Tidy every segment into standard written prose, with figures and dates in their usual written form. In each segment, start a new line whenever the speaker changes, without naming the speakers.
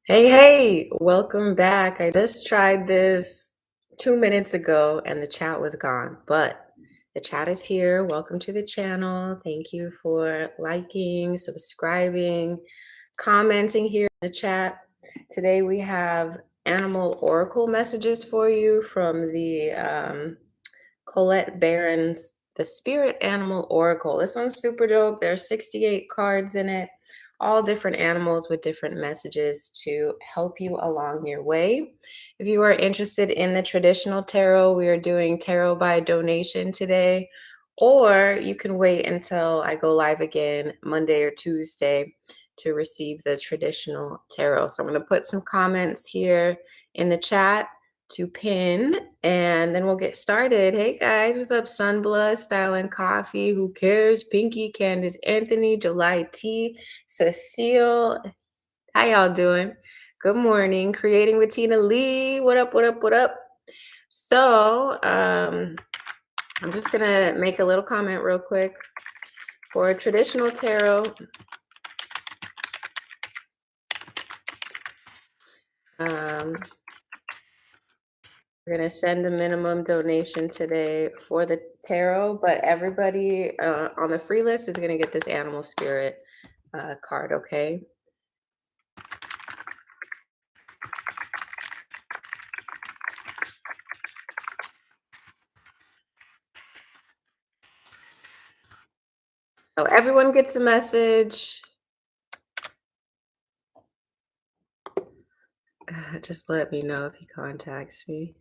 Hey, welcome back. I just tried this 2 minutes ago and the chat was gone, but the chat is here. Welcome to the channel. Thank you for liking, subscribing, commenting here in the chat. Today we have animal oracle messages for you from the Colette Barron's The Spirit Animal Oracle. This one's super dope. There's 68 cards in it, all different animals with different messages to help you along your way. If you are interested in the traditional tarot, we are doing tarot by donation today, or you can wait until I go live again Monday or Tuesday to receive the traditional tarot. So I'm going to put some comments here in the chat to pin and then we'll get started. Hey guys, what's up? Sunblood, Style and Coffee, Who Cares? Pinky, Candace, Anthony, July T, Cecile. How y'all doing? Good morning. Creating with Tina Lee. What up, what up, what up? So I'm just gonna make a little comment real quick. For traditional tarot, we're going to send a minimum donation today for the tarot, but everybody on the free list is going to get this animal spirit card, okay? So everyone gets a message. Just let me know if he contacts me.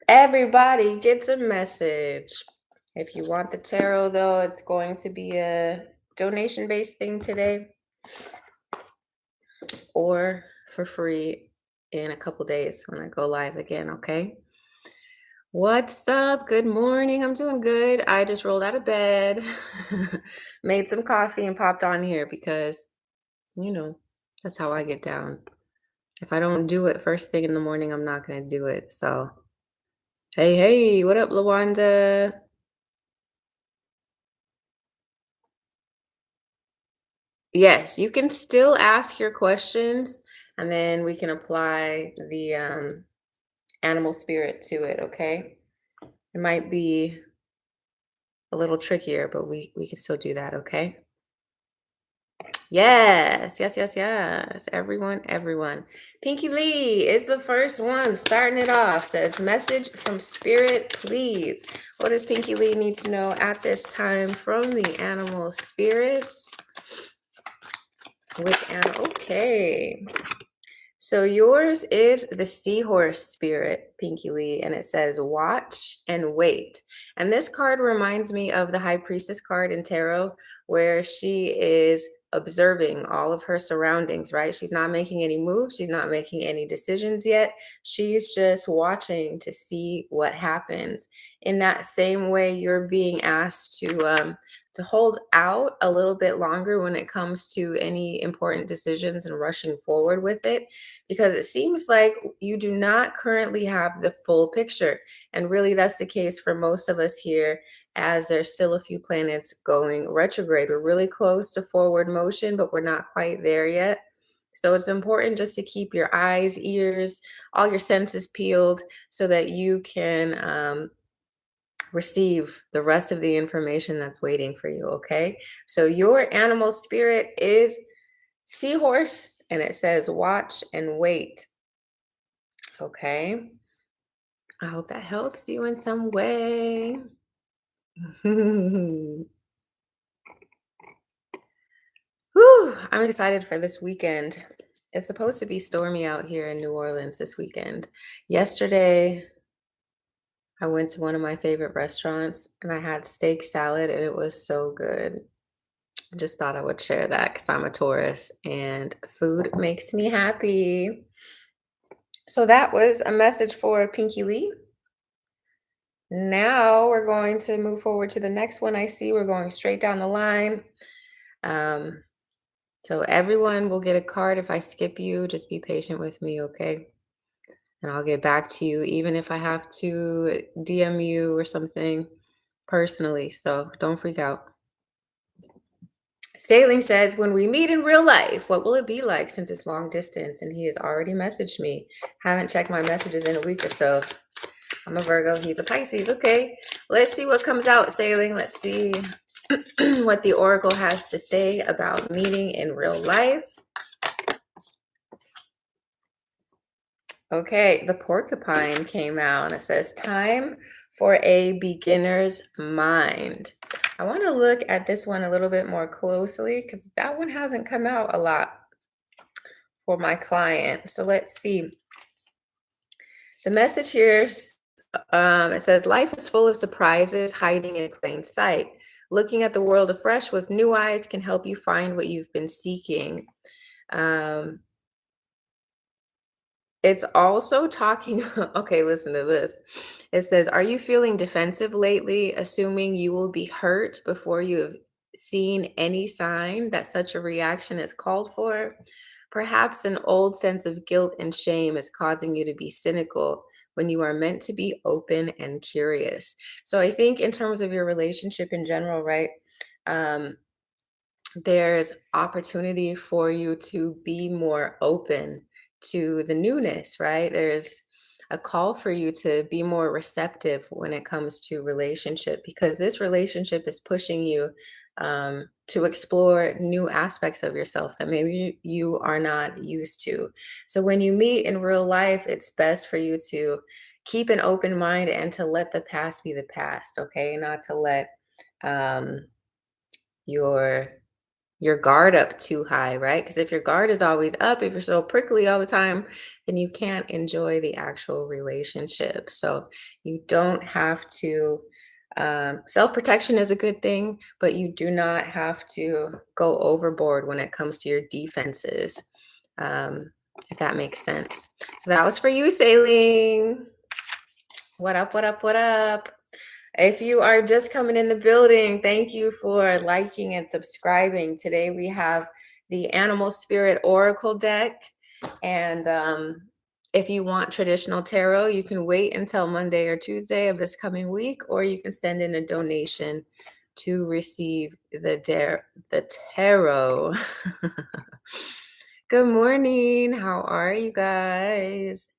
Everybody gets a message. If you want the tarot, though, it's going to be a donation-based thing today or for free in a couple days when I go live again, okay? What's up? Good morning. I'm doing good. I just rolled out of bed, made some coffee, and popped on here because, that's how I get down. If I don't do it first thing in the morning, I'm not going to do it. So, hey, what up, Lawanda? Yes, you can still ask your questions, and then we can apply the animal spirit to it, okay? It might be a little trickier, but we can still do that, okay? Yes. Everyone. Pinky Lee is the first one starting it off. Says, message from spirit, please. What does Pinky Lee need to know at this time from the animal spirits? Which animal? Okay. So yours is the seahorse spirit, Pinky Lee, and it says watch and wait. And this card reminds me of the High Priestess card in tarot, where she is observing all of her surroundings, right? She's not making any moves. She's not making any decisions yet. She's just watching to see what happens. In that same way, you're being asked to hold out a little bit longer when it comes to any important decisions and rushing forward with it, because it seems like you do not currently have the full picture. And really, that's the case for most of us here, as there's still a few planets going retrograde. We're really close to forward motion, but we're not quite there yet. So it's important just to keep your eyes, ears, all your senses peeled so that you can receive the rest of the information that's waiting for you, okay? So your animal spirit is seahorse, and it says watch and wait. Okay. I hope that helps you in some way. Whew, I'm excited for this weekend. It's supposed to be stormy out here in New Orleans this weekend. Yesterday, I went to one of my favorite restaurants and I had steak salad and it was so good. I just thought I would share that because I'm a Taurus and food makes me happy. So that was a message for Pinky Lee. Now we're going to move forward to the next one I see. We're going straight down the line. Um, so everyone will get a card. If I skip you, just be patient with me, okay? And I'll get back to you, even if I have to DM you or something personally. So don't freak out. Sailing says, when we meet in real life, what will it be like since it's long distance? And he has already messaged me. Haven't checked my messages in a week or so. I'm a Virgo. He's a Pisces. Okay. Let's see what comes out, Sailing. Let's see what the Oracle has to say about meeting in real life. Okay. The porcupine came out. It says, time for a beginner's mind. I want to look at this one a little bit more closely because that one hasn't come out a lot for my client. So let's see. The message here, it says, life is full of surprises hiding in plain sight. Looking at the world afresh with new eyes can help you find what you've been seeking. It's also talking, okay, listen to this. It says, are you feeling defensive lately, assuming you will be hurt before you have seen any sign that such a reaction is called for? Perhaps an old sense of guilt and shame is causing you to be cynical when you are meant to be open and curious. So I think in terms of your relationship in general, right? Um, there's opportunity for you to be more open to the newness, right? There's a call for you to be more receptive when it comes to relationship because this relationship is pushing you to explore new aspects of yourself that maybe you are not used to. So when you meet in real life, it's best for you to keep an open mind and to let the past be the past, okay? Not to let um, your your guard up too high, right? Because if your guard is always up, if you're so prickly all the time, then you can't enjoy the actual relationship. So you don't have to, self protection is a good thing, but you do not have to go overboard when it comes to your defenses, um, if that makes sense. So that was for you, Sailing. What up, what up, what up? If you are just coming in the building, thank you for liking and subscribing. Today we have the Animal Spirit Oracle deck. And if you want traditional tarot, you can wait until Monday or Tuesday of this coming week, or you can send in a donation to receive the tarot. Good morning. How are you guys?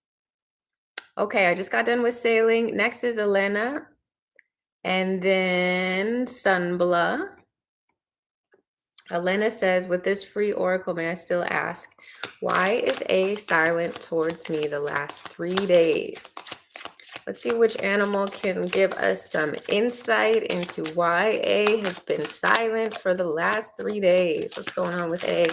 Okay, I just got done with Sailing. Next is Elena. And then Sunbla. Elena says, with this free oracle, may I still ask, why is A silent towards me the last 3 days? Let's see which animal can give us some insight into why A has been silent for the last 3 days. What's going on with A?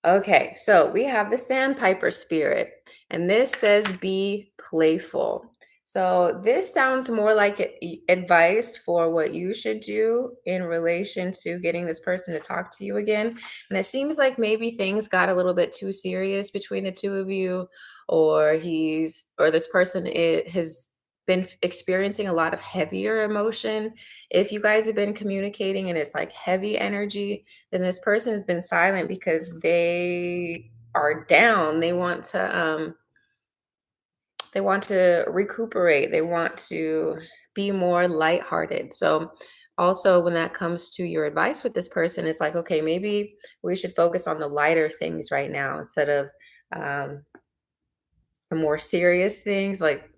Okay, so we have the Sandpiper spirit, and this says be playful. So this sounds more like advice for what you should do in relation to getting this person to talk to you again. And it seems like maybe things got a little bit too serious between the two of you, or this person has been experiencing a lot of heavier emotion. If you guys have been communicating and it's like heavy energy, then this person has been silent because they are down. They want to recuperate. They want to be more lighthearted. So also when that comes to your advice with this person, it's like, okay, maybe we should focus on the lighter things right now instead of um, the more serious things. Like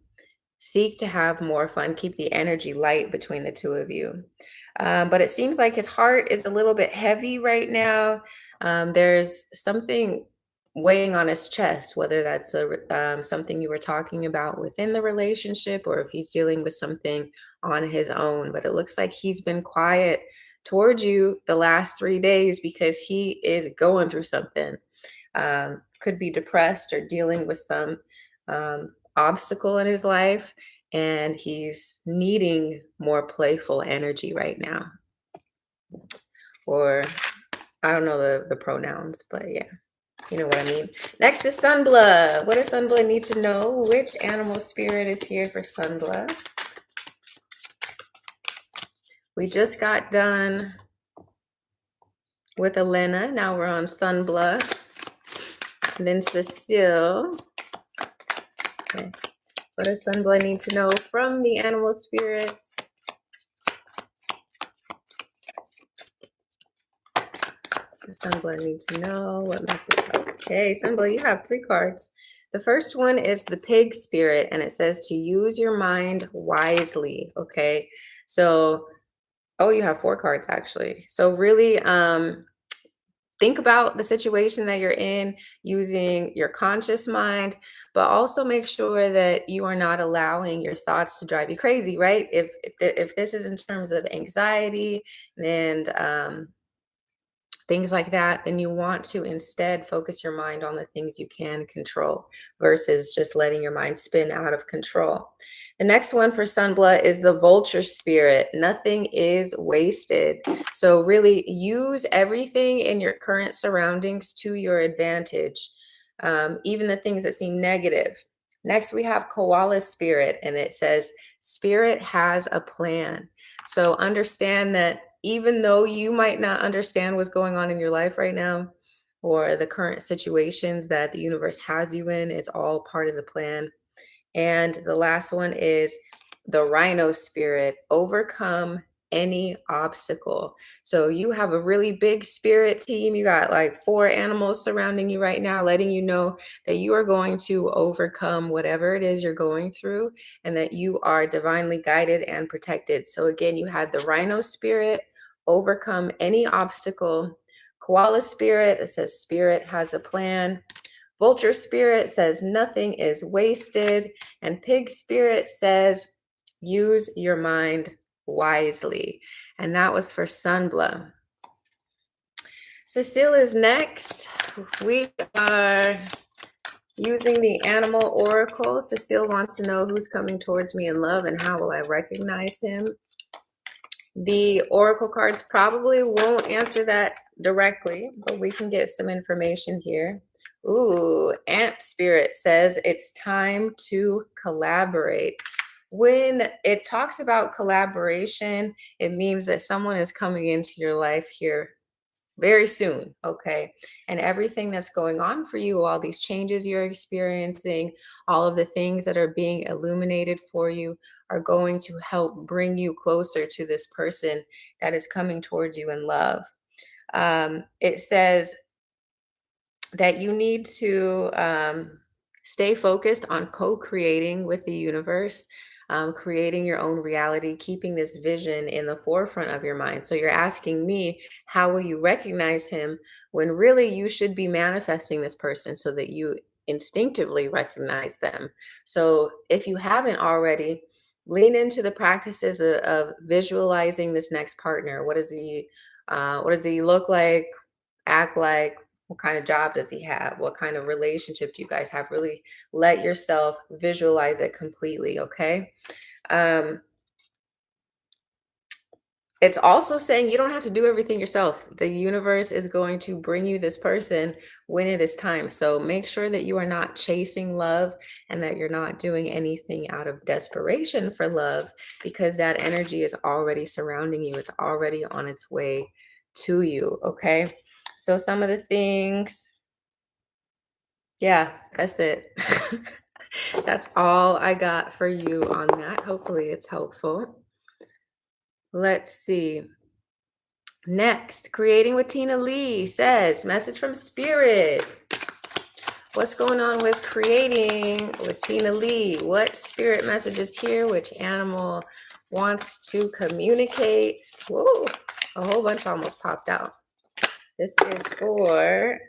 seek to have more fun, keep the energy light between the two of you. But it seems like his heart is a little bit heavy right now. There's something weighing on his chest, whether that's something you were talking about within the relationship or if he's dealing with something on his own. But it looks like he's been quiet towards you the last 3 days because he is going through something. Could be depressed or dealing with some obstacle in his life, and he's needing more playful energy right now. Or I don't know the pronouns, but yeah, you know what I mean. Next is Sunblood. What does Sunblood need to know? Which animal spirit is here for Sunblood? We just got done with Elena. Now we're on Sunblood. And then Cecile. Okay. What does Sunblood need to know from the animal spirits? Sunblood need to know what message. Okay, Sunblood, you have 3 cards. The first one is the pig spirit, and it says to use your mind wisely. Okay, so oh, you have 4 cards actually. So really, think about the situation that you're in using your conscious mind, but also make sure that you are not allowing your thoughts to drive you crazy, right? If this is in terms of anxiety and things like that, then you want to instead focus your mind on the things you can control versus just letting your mind spin out of control. The next one for Sunblood is the vulture spirit. Nothing is wasted. So, really use everything in your current surroundings to your advantage, even the things that seem negative. Next, we have koala spirit, and it says, Spirit has a plan. So, understand that even though you might not understand what's going on in your life right now or the current situations that the universe has you in, it's all part of the plan. And the last one is the rhino spirit, overcome any obstacle. So you have a really big spirit team. You got like 4 animals surrounding you right now, letting you know that you are going to overcome whatever it is you're going through and that you are divinely guided and protected. So again, you had the rhino spirit, overcome any obstacle. Koala spirit that says spirit has a plan. Vulture spirit says nothing is wasted. And pig spirit says use your mind wisely. And that was for Sunblood. Cecile is next. We are using the animal oracle. Cecile wants to know who's coming towards me in love and how will I recognize him. The oracle cards probably won't answer that directly, but we can get some information here. Ooh, Ant Spirit says it's time to collaborate. When it talks about collaboration, it means that someone is coming into your life here very soon, okay? And everything that's going on for you, all these changes you're experiencing, all of the things that are being illuminated for you are going to help bring you closer to this person that is coming towards you in love. It says that you need to stay focused on co-creating with the universe, creating your own reality, keeping this vision in the forefront of your mind. So you're asking me, how will you recognize him when really you should be manifesting this person so that you instinctively recognize them. So if you haven't already, lean into the practices of visualizing this next partner. What does he look like, act like? What kind of job does he have? What kind of relationship do you guys have? Really let yourself visualize it completely, okay? Um, it's also saying you don't have to do everything yourself. The universe is going to bring you this person when it is time. So make sure that you are not chasing love and that you're not doing anything out of desperation for love because that energy is already surrounding you. It's already on its way to you, okay? So some of the things, yeah, that's it. That's all I got for you on that. Hopefully it's helpful. Let's see. Next, Creating with Tina Lee says, message from Spirit. What's going on with Creating with Tina Lee? What spirit message is here? Which animal wants to communicate? Whoa, a whole bunch almost popped out. This is for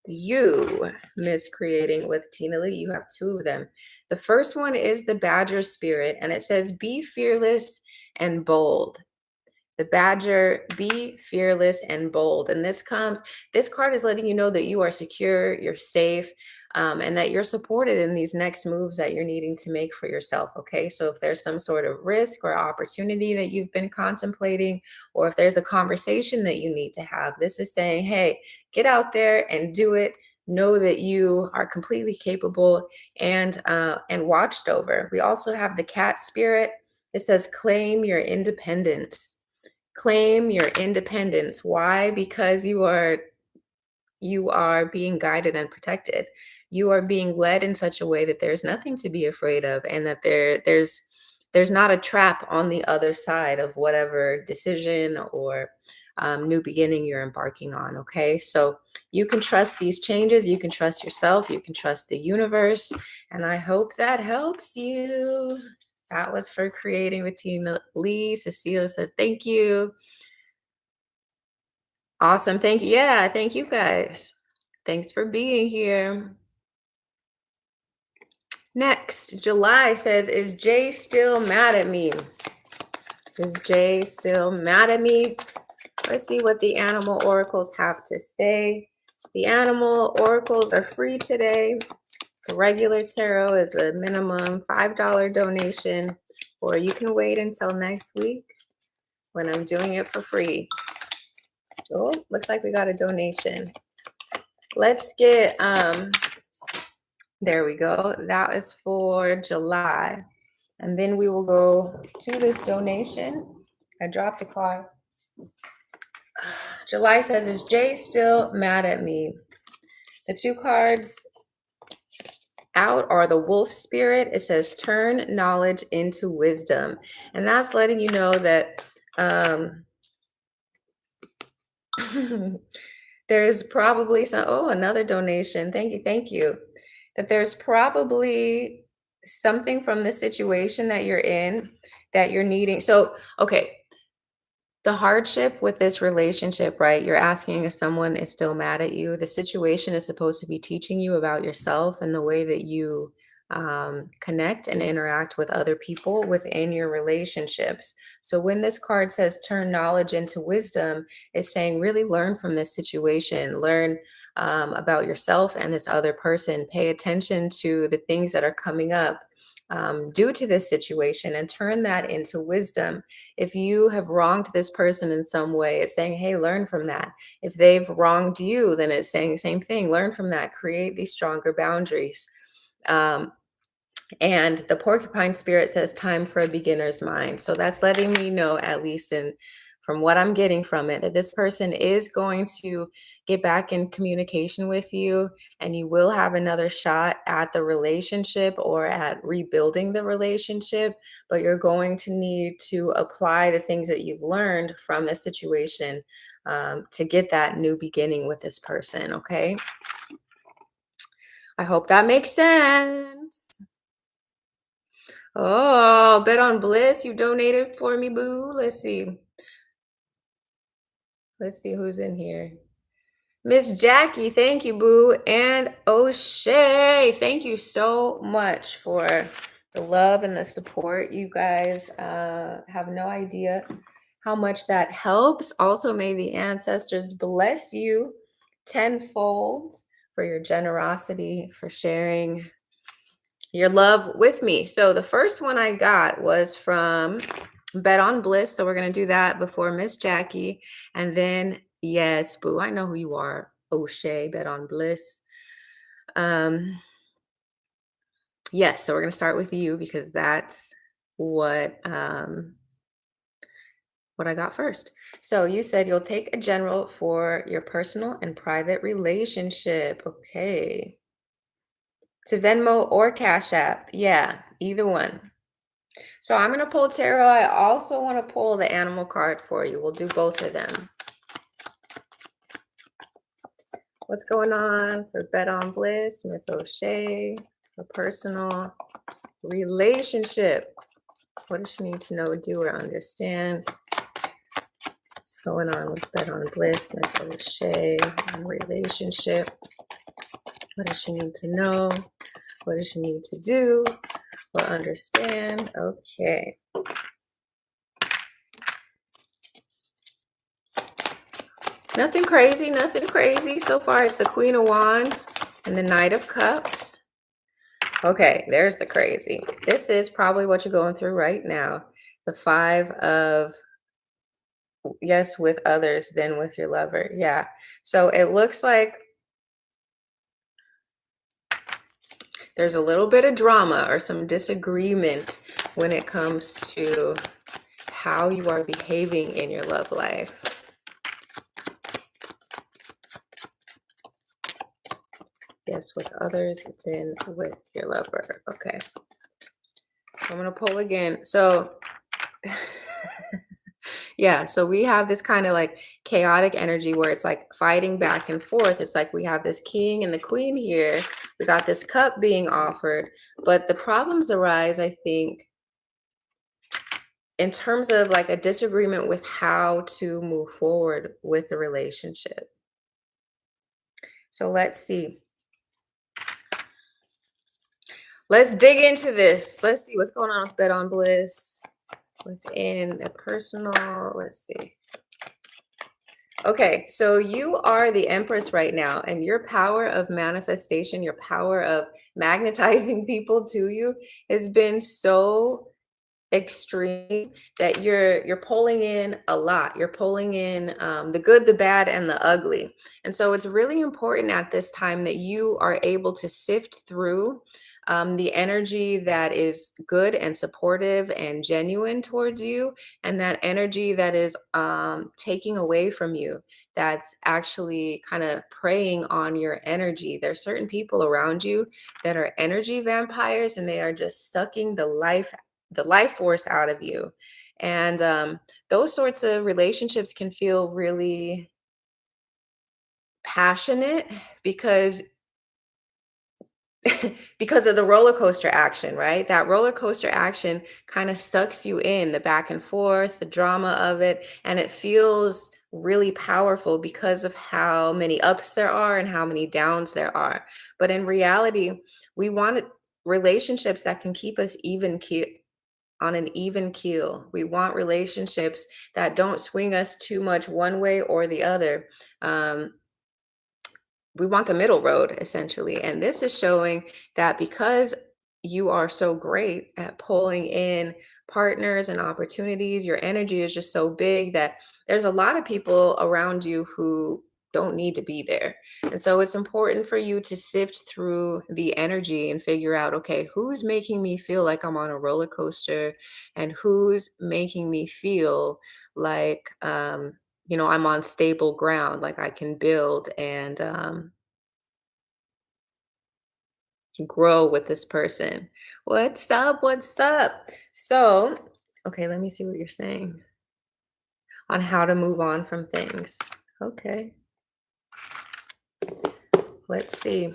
you, Miss Creating with Tina Lee. You have 2 of them. The first one is the Badger spirit, and it says, be fearless and bold. The Badger, be fearless and bold. And this card is letting you know that you are secure, you're safe, and that you're supported in these next moves that you're needing to make for yourself. Okay. So if there's some sort of risk or opportunity that you've been contemplating, or if there's a conversation that you need to have, this is saying, hey, get out there and do it. Know that you are completely capable and watched over. We also have the cat spirit. It says, claim your independence. Claim your independence. Why? Because you are being guided and protected. You are being led in such a way that there's nothing to be afraid of, and that there's not a trap on the other side of whatever decision or new beginning you're embarking on. Okay, so you can trust these changes, you can trust yourself, you can trust the universe, and I hope that helps you. That was for creating with Tina Lee. Cecile says thank you. Awesome, thank you. Yeah, thank you guys. Thanks for being here. Next, July says, is Jay still mad at me? Is Jay still mad at me? Let's see what the animal oracles have to say. The animal oracles are free today. The regular tarot is a minimum $5 donation, or you can wait until next week when I'm doing it for free. Oh, looks like we got a donation. Let's get, there we go. That is for July. And then we will go to this donation. I dropped a card. July says, is Jay still mad at me? The two cards out are the wolf spirit. It says, turn knowledge into wisdom. And that's letting you know that there's probably some, oh, another donation. Thank you. Thank you. That there's probably something from the situation that you're in that you're needing. So, okay. The hardship with this relationship, right? You're asking if someone is still mad at you. The situation is supposed to be teaching you about yourself and the way that you connect and interact with other people within your relationships. So when this card says turn knowledge into wisdom, it's saying really learn from this situation, learn about yourself and this other person, pay attention to the things that are coming up due to this situation and turn that into wisdom. If you have wronged this person in some way, it's saying, hey, learn from that. If they've wronged you, then it's saying the same thing, learn from that, create these stronger boundaries. And the porcupine spirit says time for a beginner's mind. So that's letting me know, at least from what I'm getting from it, that this person is going to get back in communication with you, and you will have another shot at the relationship or at rebuilding the relationship, but you're going to need to apply the things that you've learned from the situation to get that new beginning with this person, okay? I hope that makes sense. Oh, Bet on Bliss, you donated for me, boo. Let's see. Let's see who's in here. Miss Jackie, thank you, boo. And O'Shea, thank you so much for the love and the support. You guys have no idea how much that helps. Also, may the ancestors bless you tenfold for your generosity, for sharing your love with me. So the first one I got was from Bet on Bliss. So we're going to do that before Miss Jackie. And then, yes, boo, I know who you are. O'Shea, Bet on Bliss. Yes, so we're going to start with you because that's what I got first. So you said you'll take a general for your personal and private relationship. Okay. To Venmo or Cash App. Yeah, either one. So I'm going to pull tarot. I also want to pull the animal card for you. We'll do both of them. What's going on for Bet on Bliss, Miss O'Shea, for personal relationship? What does she need to know, do, or understand? What's going on with Bet on Bliss, Miss O'Shea, and relationship? What does she need to know? What does she need to do or understand? Okay. Nothing crazy, nothing crazy. So far, it's the Queen of Wands and the Knight of Cups. Okay, there's the crazy. This is probably what you're going through right now. The Five of, yes, with others, then with your lover. Yeah. So it looks like there's a little bit of drama or some disagreement when it comes to how you are behaving in your love life. Yes, with others, then with your lover. Okay. So I'm going to pull again. So Yeah, so we have this kind of like chaotic energy where it's like fighting back and forth. It's like we have this king and the queen here. We got this cup being offered, but the problems arise, I think, in terms of like a disagreement with how to move forward with the relationship. So let's see. Let's dig into this. Let's see what's going on with Bet on Bliss within a personal. Let's see. Okay, so you are the Empress right now, and your power of manifestation, your power of magnetizing people to you has been so extreme that you're pulling in a lot. You're pulling in the good, the bad, and the ugly. And so it's really important at this time that you are able to sift through the energy that is good and supportive and genuine towards you, and that energy that is taking away from you, that's actually kind of preying on your energy. There's certain people around you that are energy vampires, and they are just sucking the life force out of you. And those sorts of relationships can feel really passionate because because of the roller coaster action, right? That roller coaster action kind of sucks you in, the back and forth, the drama of it, and it feels really powerful because of how many ups there are and how many downs there are. But in reality, we want relationships that can keep us on an even keel. We want relationships that don't swing us too much one way or the other. Um, we want the middle road essentially. And this is showing that because you are so great at pulling in partners and opportunities, your energy is just so big that there's a lot of people around you who don't need to be there. And so it's important for you to sift through the energy and figure out, okay, who's making me feel like I'm on a roller coaster, and who's making me feel like I'm on stable ground, like I can build and grow with this person. What's up? What's up? So, okay, let me see what you're saying on how to move on from things. Okay, let's see.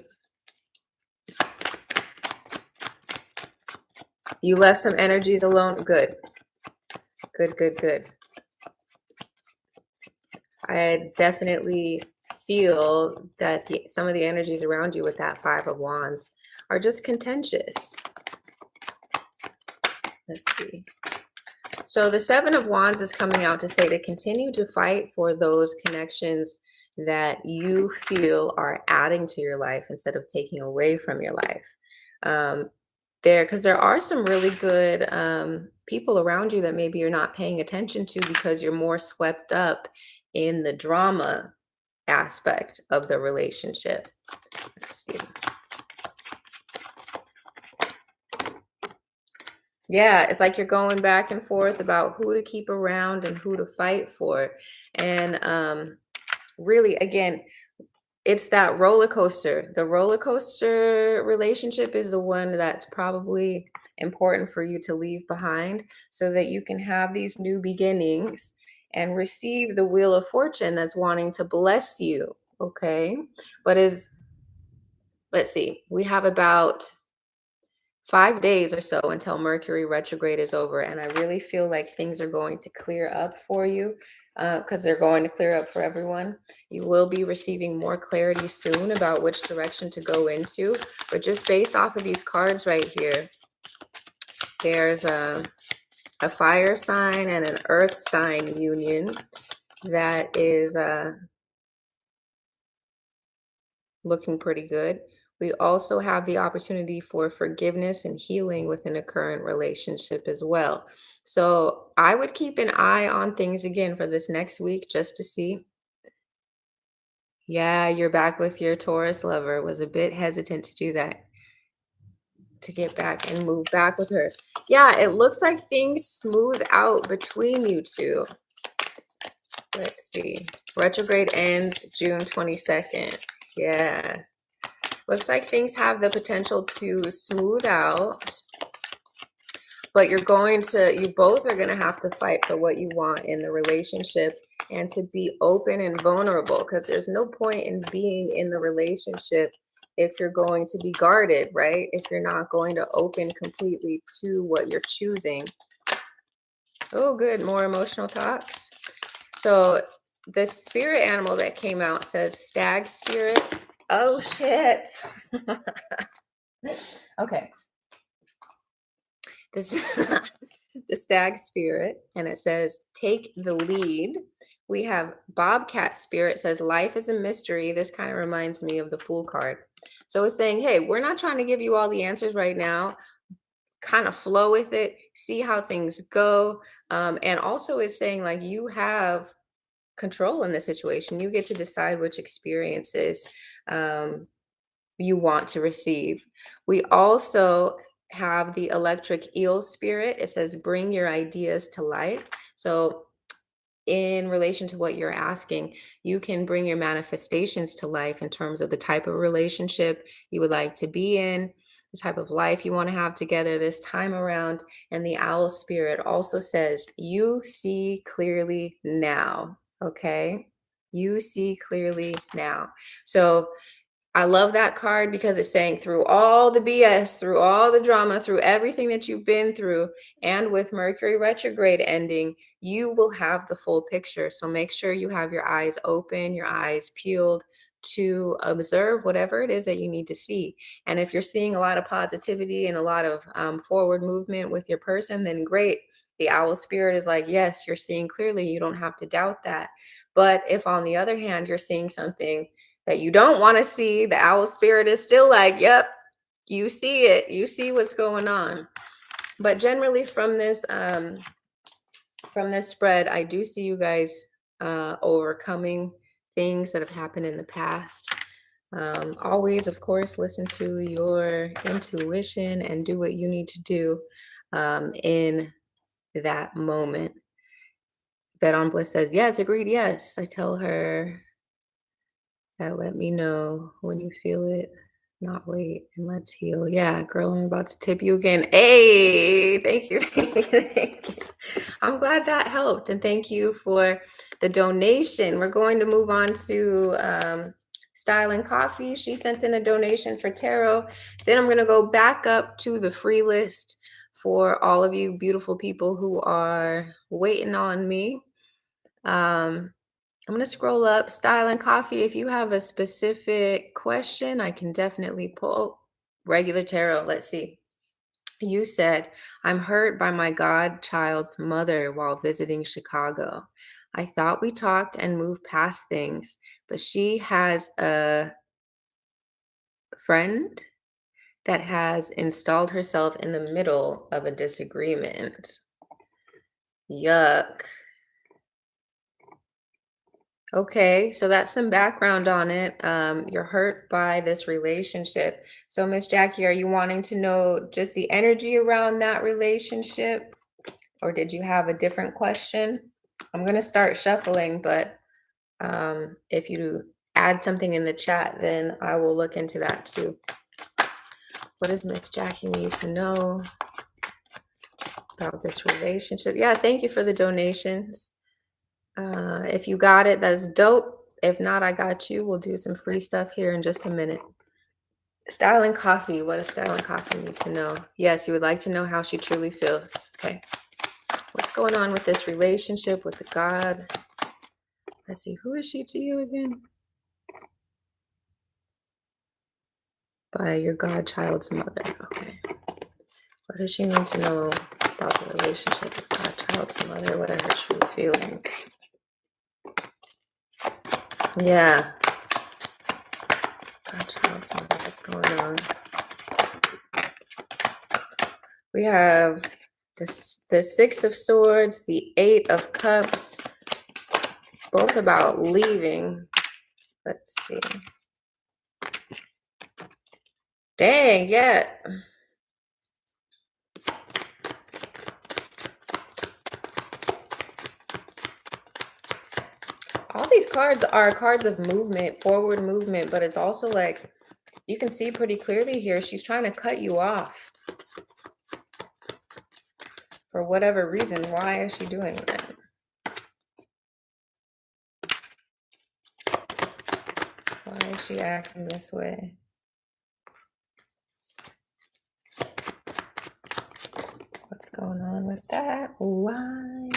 You left some energies alone. Good, good, good, good. I definitely feel that some of the energies around you with that Five of Wands are just contentious. Let's see. So the Seven of Wands is coming out to say to continue to fight for those connections that you feel are adding to your life instead of taking away from your life. Um, because there are some really good people around you that maybe you're not paying attention to because you're more swept up in the drama aspect of the relationship. Let's see. Yeah, it's like you're going back and forth about who to keep around and who to fight for. And really, again, it's that roller coaster. The roller coaster relationship is the one that's probably important for you to leave behind so that you can have these new beginnings and receive the wheel of fortune that's wanting to bless you. Okay. But let's see, we have about 5 days or so until Mercury retrograde is over. And I really feel like things are going to clear up for you because they're going to clear up for everyone. You will be receiving more clarity soon about which direction to go into. But just based off of these cards right here, there's a fire sign and an earth sign union that is looking pretty good. We also have the opportunity for forgiveness and healing within a current relationship as well. So I would keep an eye on things again for this next week just to see. Yeah, you're back with your Taurus lover. Was a bit hesitant to do that, to get back and move back with her. Yeah, it looks like things smooth out between you two. Let's see. Retrograde ends June 22nd. Yeah. Looks like things have the potential to smooth out. But you both are going to have to fight for what you want in the relationship, and to be open and vulnerable, because there's no point in being in the relationship if you're going to be guarded, right? If you're not going to open completely to what you're choosing. Oh, good. More emotional talks. So the spirit animal that came out says stag spirit. Oh, shit. Okay. This the stag spirit, and it says take the lead. We have bobcat spirit, says life is a mystery. This kind of reminds me of the fool card. So it's saying, hey, we're not trying to give you all the answers right now. Kind of flow with it, see how things go. And also it's saying like you have control in the situation. You get to decide which experiences you want to receive. We also have the electric eel spirit. It says bring your ideas to light. So in relation to what you're asking, you can bring your manifestations to life in terms of the type of relationship you would like to be in, the type of life you want to have together this time around. And the owl spirit also says you see clearly now. Okay, you see clearly now. So I love that card because it's saying through all the BS, through all the drama, through everything that you've been through, and with Mercury retrograde ending, you will have the full picture. So make sure you have your eyes open, your eyes peeled to observe whatever it is that you need to see. And if you're seeing a lot of positivity and a lot of forward movement with your person, then great. The owl spirit is like, yes, you're seeing clearly. You don't have to doubt that. But if on the other hand, you're seeing something that you don't want to see, the owl spirit is still like, yep, you see it, you see what's going on. But generally from this spread, I do see you guys overcoming things that have happened in the past. Always, of course, listen to your intuition and do what you need to do in that moment. Bet on Bliss says, yes, agreed, yes. I tell her that let me know when you feel it. Not wait, and let's heal. Yeah, girl, I'm about to tip you again. Hey, thank you. Thank you. I'm glad that helped. And thank you for the donation. We're going to move on to Style and Coffee. She sent in a donation for tarot. Then I'm going to go back up to the free list for all of you beautiful people who are waiting on me. I'm going to scroll up. Style and Coffee. If you have a specific question, I can definitely pull. Regular tarot. Let's see. You said, I'm hurt by my godchild's mother while visiting Chicago. I thought we talked and moved past things, but she has a friend that has installed herself in the middle of a disagreement. Yuck. Okay, so that's some background on it. You're hurt by this relationship. So, Miss Jackie, are you wanting to know just the energy around that relationship, or did you have a different question? I'm going to start shuffling, but if you add something in the chat, then I will look into that too. What does Miss Jackie need to know about this relationship? Yeah, thank you for the donations. If you got it, that's dope. If not, I got you. We'll do some free stuff here in just a minute. Style and Coffee. What does Style and Coffee need to know? Yes, you would like to know how she truly feels. Okay. What's going on with this relationship with the God? Let's see. Who is she to you again? By your godchild's mother. Okay. What does she need to know about the relationship with godchild's mother? What are her true feelings? Yeah. Godchild's mother. What's going on? We have the Six of Swords, the Eight of Cups, both about leaving. Let's see. Dang, yeah. All these cards are cards of movement, forward movement, but it's also like, you can see pretty clearly here, she's trying to cut you off. For whatever reason, why is she doing that? Why is she acting this way? What's going on with that? Why?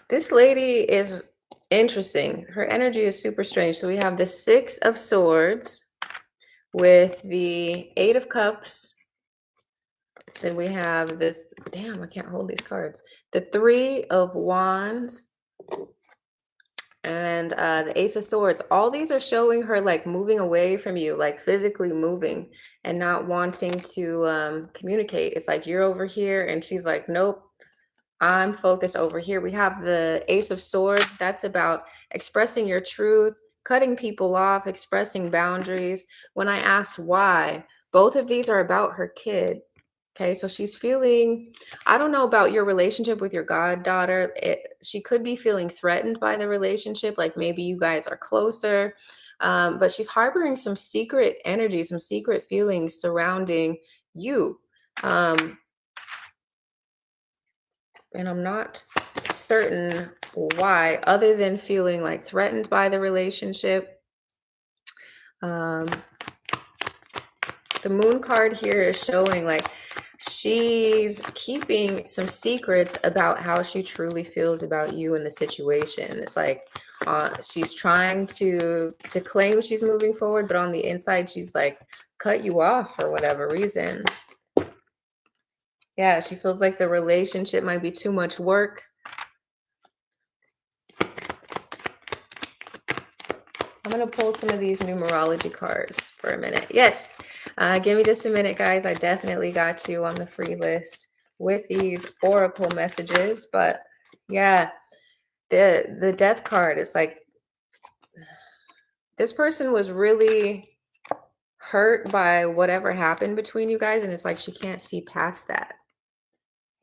This lady is interesting. Her energy is super strange. So we have the Six of Swords with the Eight of Cups. Then we have this, damn, I can't hold these cards. The Three of Wands and the Ace of Swords. All these are showing her like moving away from you, like physically moving and not wanting to communicate. It's like you're over here and she's like, nope, I'm focused over here. We have the Ace of Swords. That's about expressing your truth, cutting people off, expressing boundaries. When I asked why, both of these are about her kid. Okay, so she's feeling, I don't know about your relationship with your goddaughter. She could be feeling threatened by the relationship, like maybe you guys are closer, but she's harboring some secret energy, some secret feelings surrounding you. And I'm not certain why, other than feeling like threatened by the relationship. The Moon card here is showing like she's keeping some secrets about how she truly feels about you and the situation. It's like she's trying to claim she's moving forward, but on the inside she's like cut you off for whatever reason. Yeah, she feels like the relationship might be too much work. I'm going to pull some of these numerology cards for a minute. Yes. Give me just a minute, guys. I definitely got you on the free list with these oracle messages. But yeah, the death card is like this person was really hurt by whatever happened between you guys. And it's like she can't see past that.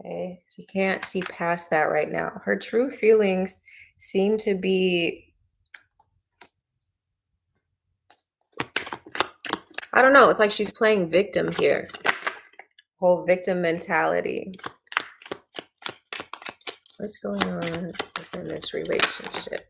Okay. She can't see past that right now. Her true feelings seem to be, I don't know. It's like she's playing victim here. Whole victim mentality. What's going on within this relationship?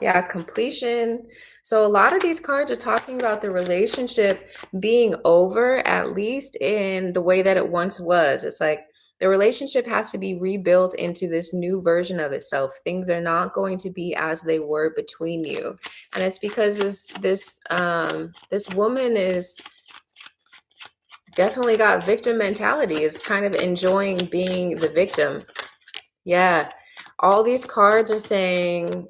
Yeah, completion. So a lot of these cards are talking about the relationship being over, at least in the way that it once was. It's like the relationship has to be rebuilt into this new version of itself. Things are not going to be as they were between you. And it's because this woman is definitely got victim mentality, is kind of enjoying being the victim. Yeah, all these cards are saying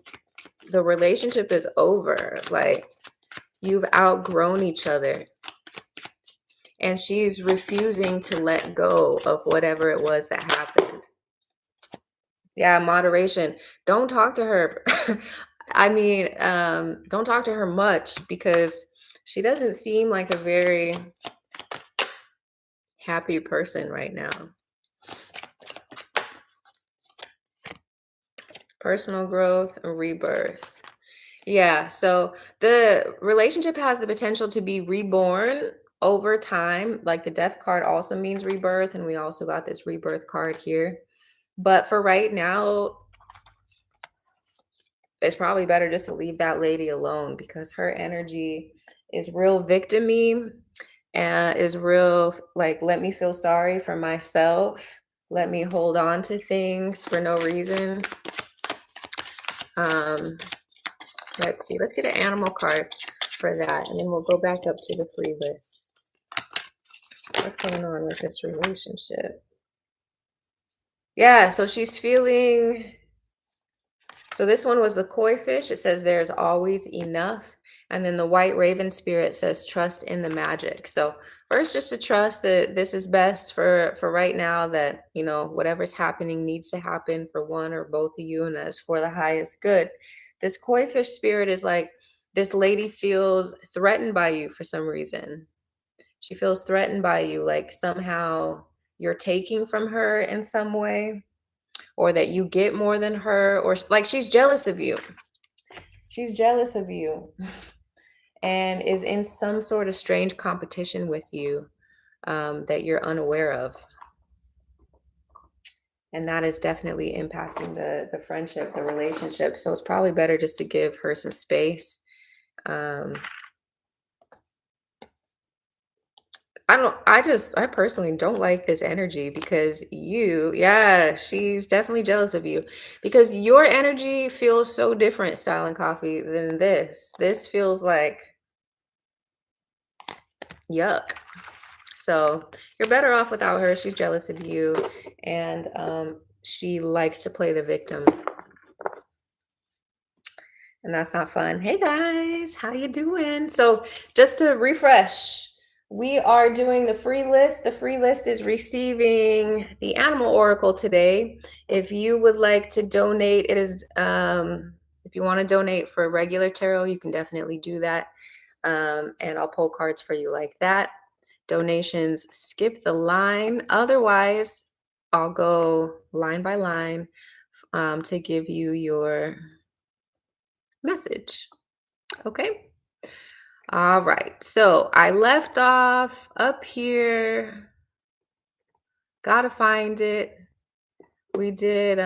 the relationship is over. Like you've outgrown each other. And she's refusing to let go of whatever it was that happened. Yeah, moderation. Don't talk to her. I mean, don't talk to her much because she doesn't seem like a very happy person right now. Personal growth and rebirth. Yeah, so the relationship has the potential to be reborn over time. Like the death card also means rebirth, and we also got this rebirth card here. But for right now, it's probably better just to leave that lady alone because her energy is real victim-y and is real like, let me feel sorry for myself. Let me hold on to things for no reason. Let's see. Let's get an animal card for that, and then we'll go back up to the free list. What's going on with this relationship? Yeah, so she's feeling... So this one was the koi fish. It says there's always enough. And then the white raven spirit says trust in the magic. So first, just to trust that this is best for right now, that, you know, whatever's happening needs to happen for one or both of you, and that is for the highest good. This koi fish spirit is like, this lady feels threatened by you for some reason. She feels threatened by you, like somehow you're taking from her in some way, or that you get more than her, or like she's jealous of you. She's jealous of you and is in some sort of strange competition with you that you're unaware of. And that is definitely impacting the friendship, the relationship. So it's probably better just to give her some space. Um, I personally don't like this energy because yeah, she's definitely jealous of you because your energy feels so different, Style and Coffee, than this. This feels like yuck. So you're better off without her. She's jealous of you, and she likes to play the victim, and that's not fun. Hey guys, how you doing? So just to refresh, we are doing the free list. The free list is receiving the Animal Oracle today. If you would like to donate, it is if you want to donate for regular tarot, you can definitely do that. And I'll pull cards for you like that. Donations skip the line. Otherwise, I'll go line by line to give you your message. Okay. All right. So I left off up here. Gotta find it. We did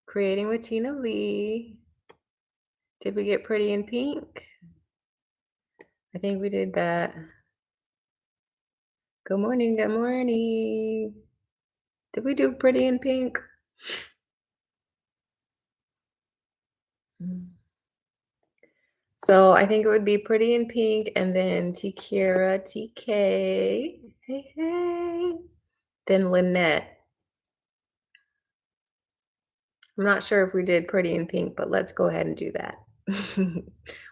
Creating with Tina Lee. Did we get Pretty in Pink? I think we did that. Good morning. Good morning. Did we do Pretty in Pink? So I think it would be Pretty in Pink and then Tikira, TK. Hey, hey. Then Lynette. I'm not sure if we did Pretty in Pink, but let's go ahead and do that.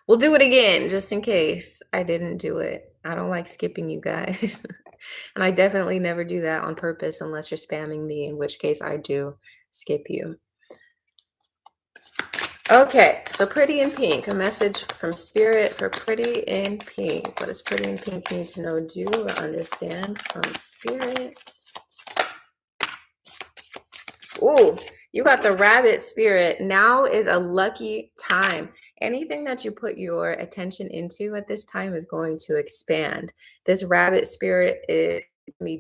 We'll do it again just in case I didn't do it. I don't like skipping you guys. And I definitely never do that on purpose unless you're spamming me, in which case I do skip you. Okay, so Pretty in Pink, a message from Spirit for Pretty in Pink. What does Pretty in Pink need to know, do, or understand from Spirit? Ooh, you got the Rabbit Spirit. Now is a lucky time. Anything that you put your attention into at this time is going to expand. This Rabbit Spirit is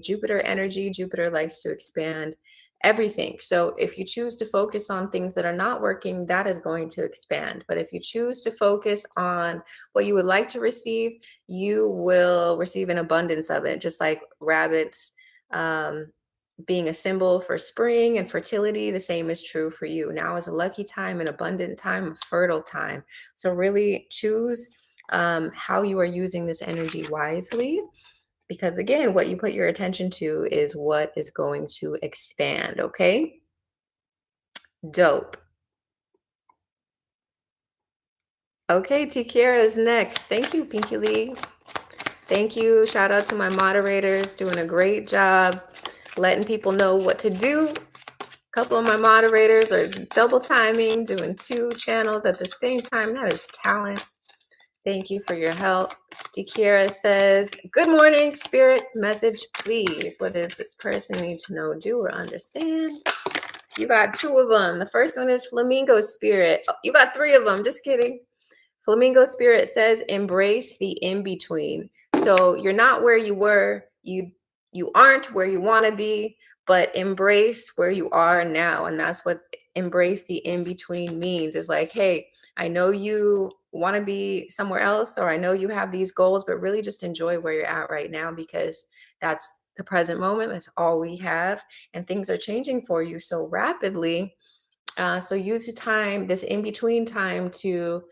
Jupiter energy. Jupiter likes to expand everything. So if you choose to focus on things that are not working, that is going to expand. But if you choose to focus on what you would like to receive, you will receive an abundance of it, just like rabbits. Being a symbol for spring and fertility, the same is true for you. Now is a lucky time, an abundant time, a fertile time. So really choose how you are using this energy wisely, because again, what you put your attention to is what is going to expand. Okay. Dope. Okay, Tikira is next. Thank you, Pinky Lee. Thank you. Shout out to my moderators doing a great job letting people know what to do. A couple of my moderators are double timing, doing 2 channels at the same time. That is talent. Thank you for your help. Tikira says, good morning, Spirit. Message, please. What does this person need to know, do, or understand? You got 2 of them. The first one is Flamingo Spirit. Oh, you got 3 of them. Just kidding. Flamingo Spirit says, embrace the in-between. So you're not where you were. You aren't where you want to be, but embrace where you are now. And that's what embrace the in-between means. It's like, hey, I know you want to be somewhere else, or I know you have these goals, but really just enjoy where you're at right now, because that's the present moment. That's all we have. And things are changing for you so rapidly. So use the time, this in-between time, to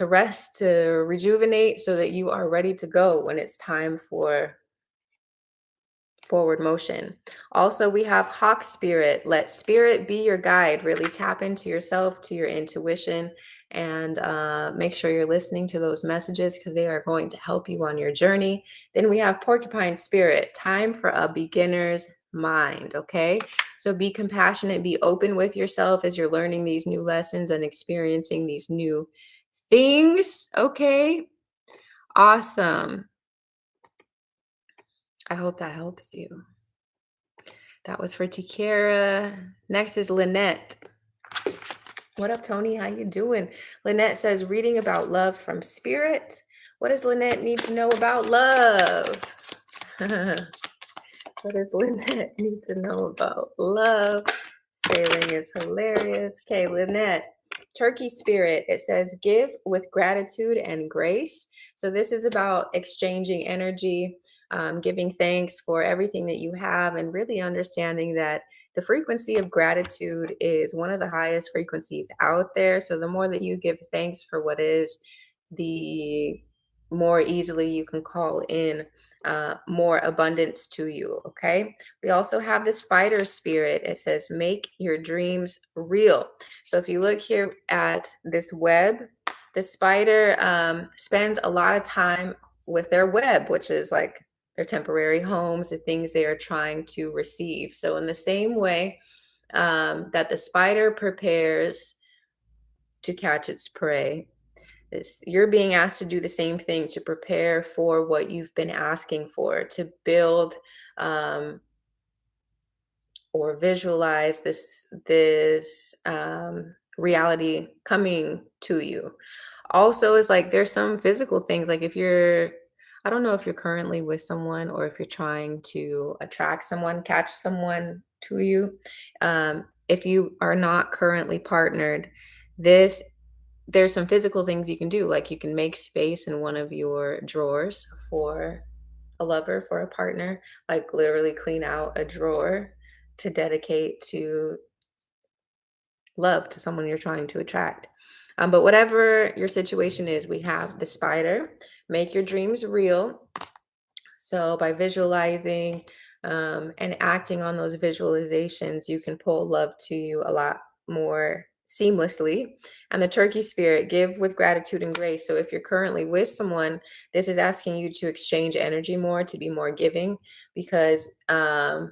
rest, to rejuvenate, so that you are ready to go when it's time for forward motion. Also, we have Hawk Spirit. Let Spirit be your guide. Really tap into yourself, to your intuition, and make sure you're listening to those messages, because they are going to help you on your journey. Then we have Porcupine Spirit. Time for a beginner's mind. Okay, so be compassionate, be open with yourself as you're learning these new lessons and experiencing these new things. Okay, awesome. I hope that helps you. That was for Tikira. Next is Lynette. What up, Tony? How you doing? Lynette says, reading about love from spirit. What does Lynette need to know about love? What does Lynette need to know about love? Sailing is hilarious. Okay, Lynette. Turkey spirit. It says, give with gratitude and grace. So this is about exchanging energy, giving thanks for everything that you have, and really understanding that the frequency of gratitude is one of the highest frequencies out there. So the more that you give thanks for what is, the more easily you can call in more abundance to you. Okay. We also have the spider spirit. It says, make your dreams real. So if you look here at this web, the spider spends a lot of time with their web, which is like their temporary homes, the things they are trying to receive. So in the same way that the spider prepares to catch its prey, you're being asked to do the same thing, to prepare for what you've been asking for, to build or visualize this reality coming to you. Also, is like there's some physical things, like if you're, I don't know if you're currently with someone or if you're trying to attract someone, catch someone to you. If you are not currently partnered, this there's some physical things you can do, like you can make space in one of your drawers for a lover, for a partner, like literally clean out a drawer to dedicate to love to someone you're trying to attract. But whatever your situation is, we have the spider. Make your dreams real. So by visualizing and acting on those visualizations, you can pull love to you a lot more seamlessly. And the turkey spirit, give with gratitude and grace. So if you're currently with someone, this is asking you to exchange energy more, to be more giving, because to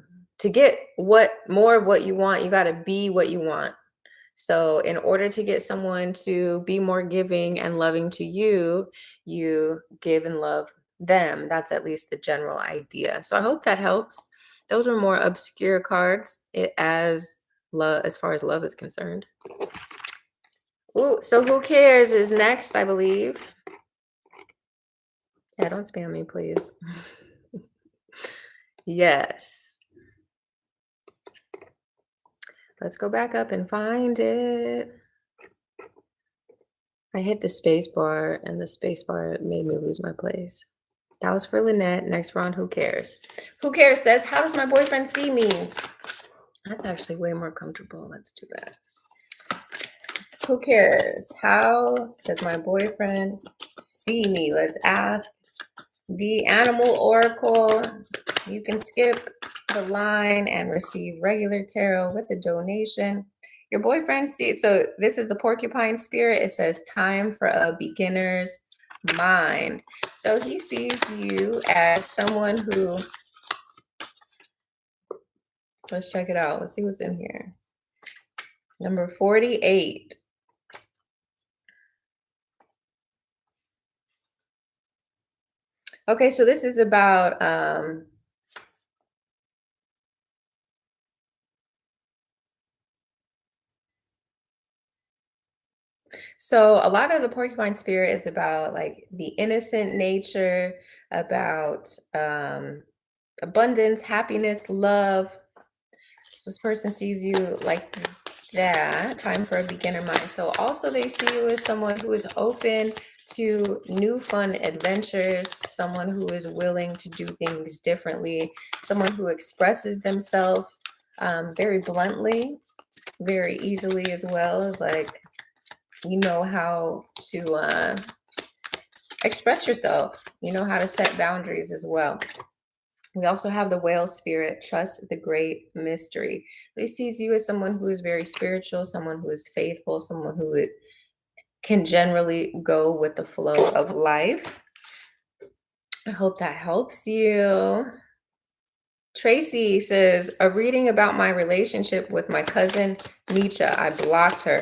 get what more of what you want, you got to be what you want. So in order to get someone to be more giving and loving to you, you give and love them. That's at least the general idea. So I hope that helps. Those were more obscure cards as far as love is concerned. Ooh, so who cares is next, I believe. Yeah, don't spam me, please. Yes. Let's go back up and find it. I hit the space bar and the space bar made me lose my place. That was for Lynette. Next round, who cares? Who cares says, how does my boyfriend see me? That's actually way more comfortable. Let's do that. Who cares? How does my boyfriend see me? Let's ask the animal oracle. You can skip the line and receive regular tarot with the donation. Your boyfriend sees, so this is the porcupine spirit. It says time for a beginner's mind. So he sees you as someone who, let's check it out. Let's see what's in here. Number 48. Okay, so this is about so a lot of the porcupine spirit is about like the innocent nature, about abundance, happiness, love. So this person sees you like that, time for a beginner mind. So also they see you as someone who is open to new fun adventures, someone who is willing to do things differently, someone who expresses themselves very bluntly, very easily, as well as like, you know how to express yourself, you know how to set boundaries as well. We also have the whale spirit, trust the great mystery. He sees you as someone who is very spiritual, someone who is faithful, someone who can generally go with the flow of life. I hope that helps you. Tracy says, a reading about my relationship with my cousin Nietzsche. I blocked her.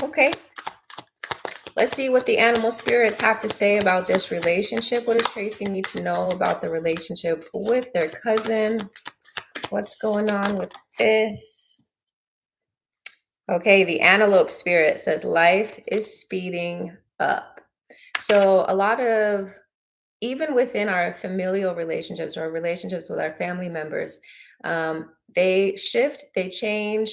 Okay. Let's see what the animal spirits have to say about this relationship. What does Tracy need to know about the relationship with their cousin? What's going on with this? Okay, the antelope spirit says life is speeding up. So a lot of, even within our familial relationships or relationships with our family members, they shift, they change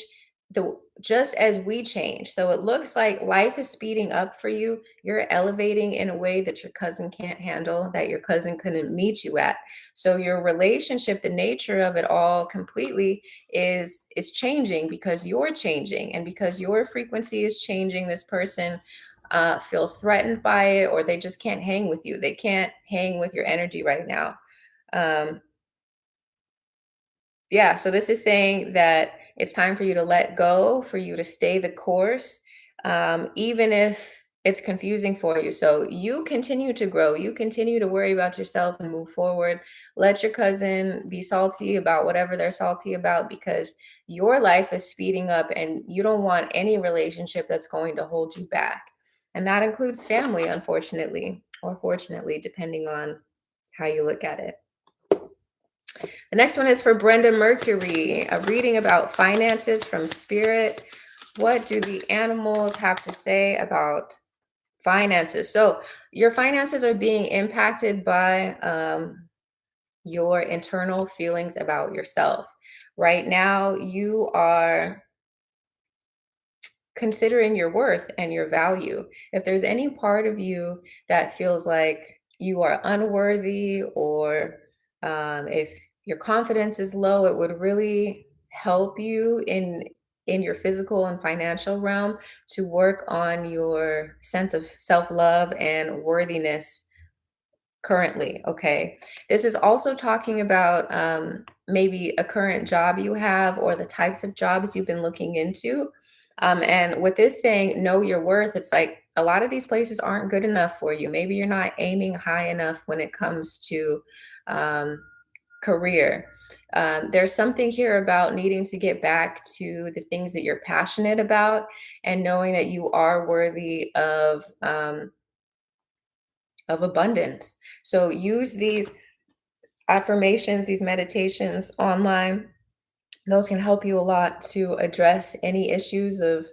the just as we change. So it looks like life is speeding up for you. You're elevating in a way that your cousin can't handle, that your cousin couldn't meet you at. So your relationship, the nature of it all completely is changing because you're changing, and because your frequency is changing. This person feels threatened by it, or they just can't hang with you. They can't hang with your energy right now. Um, yeah, so this is saying that it's time for you to let go, for you to stay the course, even if it's confusing for you. So you continue to grow, you continue to worry about yourself and move forward. Let your cousin be salty about whatever they're salty about, because your life is speeding up and you don't want any relationship that's going to hold you back. And that includes family, unfortunately, or fortunately, depending on how you look at it. The next one is for Brenda Mercury, a reading about finances from Spirit. What do the animals have to say about finances? So, your finances are being impacted by your internal feelings about yourself. Right now, you are considering your worth and your value. If there's any part of you that feels like you are unworthy, or if your confidence is low, it would really help you in your physical and financial realm to work on your sense of self-love and worthiness currently. Okay, this is also talking about maybe a current job you have, or the types of jobs you've been looking into. And with this saying know your worth, it's like a lot of these places aren't good enough for you. Maybe you're not aiming high enough when it comes to um, career. There's something here about needing to get back to the things that you're passionate about, and knowing that you are worthy of abundance. So use these affirmations, these meditations online. Those can help you a lot to address any issues of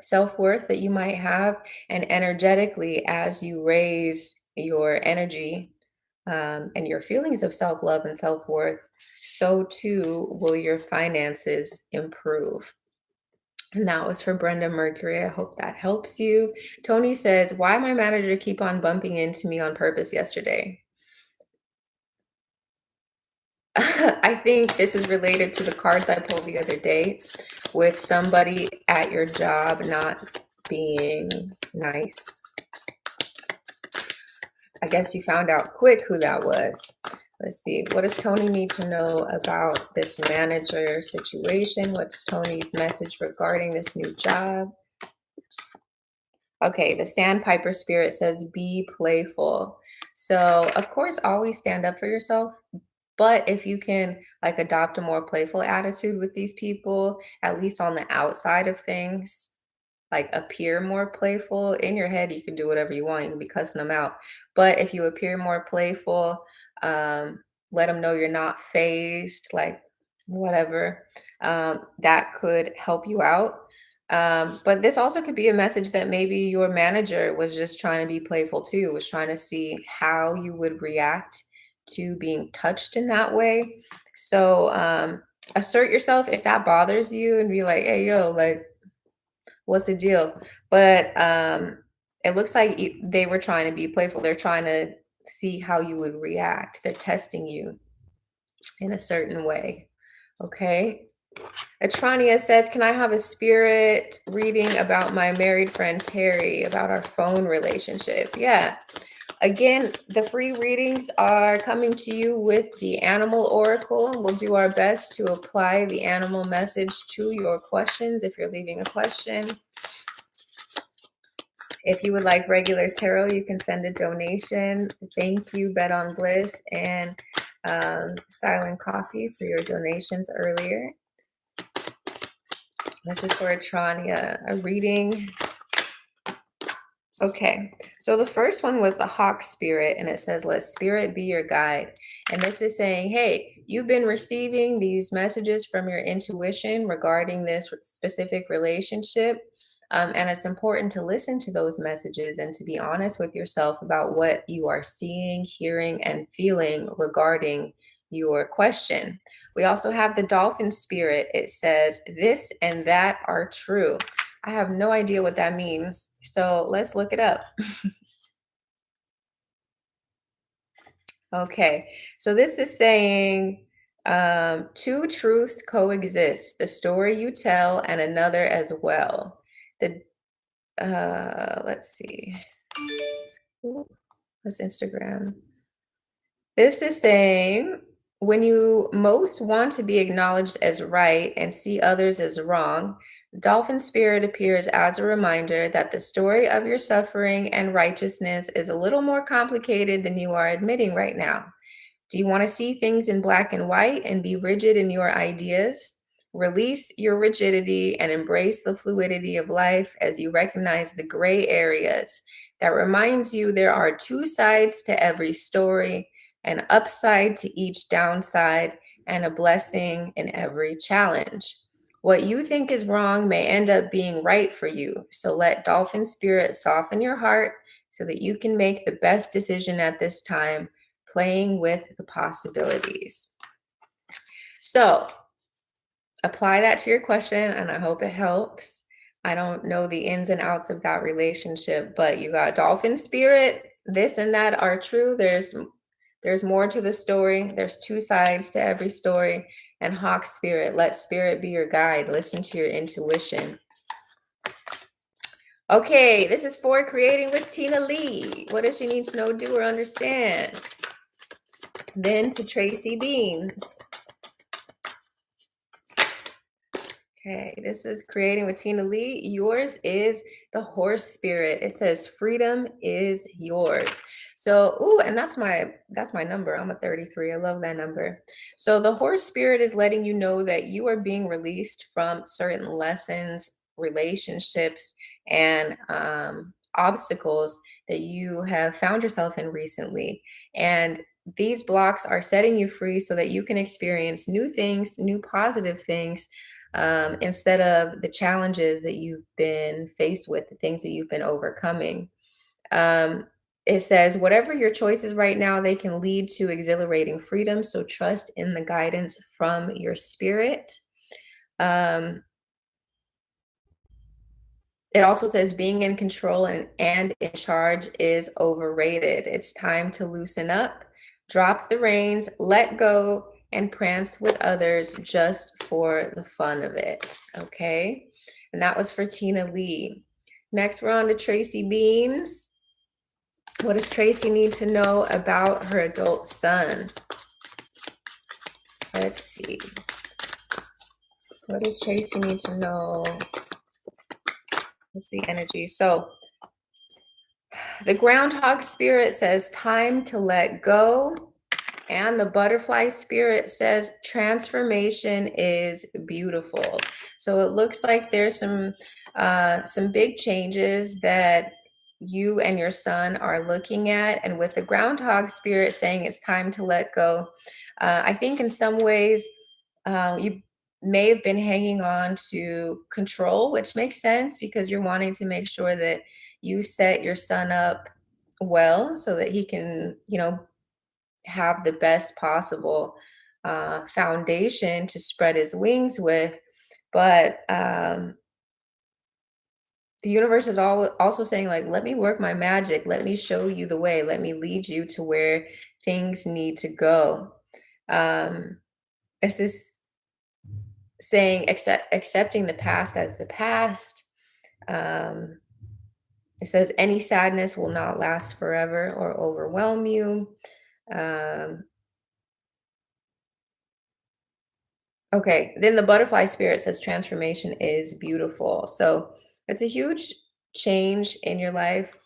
self-worth that you might have. And energetically, as you raise your energy and your feelings of self-love and self-worth, so too will your finances improve. And that was for Brenda Mercury. I hope that helps you. Tony says, why my manager keep on bumping into me on purpose yesterday? I think this is related to the cards I pulled the other day, with somebody at your job not being nice. I guess you found out quick who that was. Let's see. What does Tony need to know about this manager situation? What's Tony's message regarding this new job? Okay, the Sandpiper Spirit says be playful. So, of course, always stand up for yourself. But if you can like adopt a more playful attitude with these people, at least on the outside of things, like appear more playful. In your head, you can do whatever you want, you can be cussing them out. But if you appear more playful, um, let them know you're not phased, like whatever, that could help you out. But this also could be a message that maybe your manager was just trying to be playful too, was trying to see how you would react to being touched in that way. So assert yourself if that bothers you, and be like, hey, yo, like, what's the deal? But it looks like they were trying to be playful. They're trying to see how you would react. They're testing you in a certain way. Okay. Atrania says, can I have a spirit reading about my married friend Terry, about our phone relationship? Yeah. Again, the free readings are coming to you with the Animal Oracle. We'll do our best to apply the animal message to your questions if you're leaving a question. If you would like regular tarot, you can send a donation. Thank you, Bet on Bliss and Style and Coffee, for your donations earlier. This is for Atrania, a reading. Okay, so the first one was the Hawk Spirit, and it says, let spirit be your guide. And this is saying, hey, you've been receiving these messages from your intuition regarding this specific relationship. And it's important to listen to those messages and to be honest with yourself about what you are seeing, hearing, and feeling regarding your question. We also have the dolphin spirit. It says, "This and that are true." I have no idea what that means. So let's look it up. Okay, so this is saying two truths coexist, the story you tell and another as well. The let's see. Ooh, that's Instagram. This is saying when you most want to be acknowledged as right and see others as wrong, dolphin spirit appears as a reminder that the story of your suffering and righteousness is a little more complicated than you are admitting right now. Do you want to see things in black and white and be rigid in your ideas? Release your rigidity and embrace the fluidity of life as you recognize the gray areas. That reminds you there are two sides to every story, an upside to each downside, and a blessing in every challenge. What you think is wrong may end up being right for you. So let dolphin spirit soften your heart so that you can make the best decision at this time, playing with the possibilities. So apply that to your question, and I hope it helps. I don't know the ins and outs of that relationship, but you got dolphin spirit. This and that are true. There's more to the story. There's two sides to every story. And hawk spirit, let spirit be your guide. Listen to your intuition. Okay, this is for creating with Tina Lee. What does she need to know, do, or understand? Then to Tracy Beans. Okay, this is creating with Tina Lee. Yours is the horse spirit. It says freedom is yours. So, ooh, and that's my number. I'm a 33. I love that number. So the horse spirit is letting you know that you are being released from certain lessons, relationships, and obstacles that you have found yourself in recently. And these blocks are setting you free so that you can experience new things, new positive things, instead of the challenges that you've been faced with, the things that you've been overcoming. Um, it says, whatever your choices right now, they can lead to exhilarating freedom. So trust in the guidance from your spirit. Um, it also says being in control and in charge is overrated. It's time to loosen up, drop the reins, let go, and prance with others just for the fun of it. Okay. And that was for Tina Lee. Next, we're on to Tracy Beans. What does Tracy need to know about her adult son? Let's see. What does Tracy need to know? Let's see, energy. So the groundhog spirit says time to let go. And the butterfly spirit says transformation is beautiful. So it looks like there's some big changes that you and your son are looking at. And with the groundhog spirit saying it's time to let go, I think in some ways you may have been hanging on to control, which makes sense because you're wanting to make sure that you set your son up well so that he can, have the best possible foundation to spread his wings with. But the universe is also saying, like, let me work my magic. Let me show you the way. Let me lead you to where things need to go. It's just saying accepting the past as the past. Um, it says any sadness will not last forever or overwhelm you. Um, Okay, then the butterfly spirit says transformation is beautiful. So it's a huge change in your life,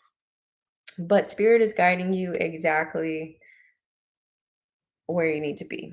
but spirit is guiding you exactly where you need to be.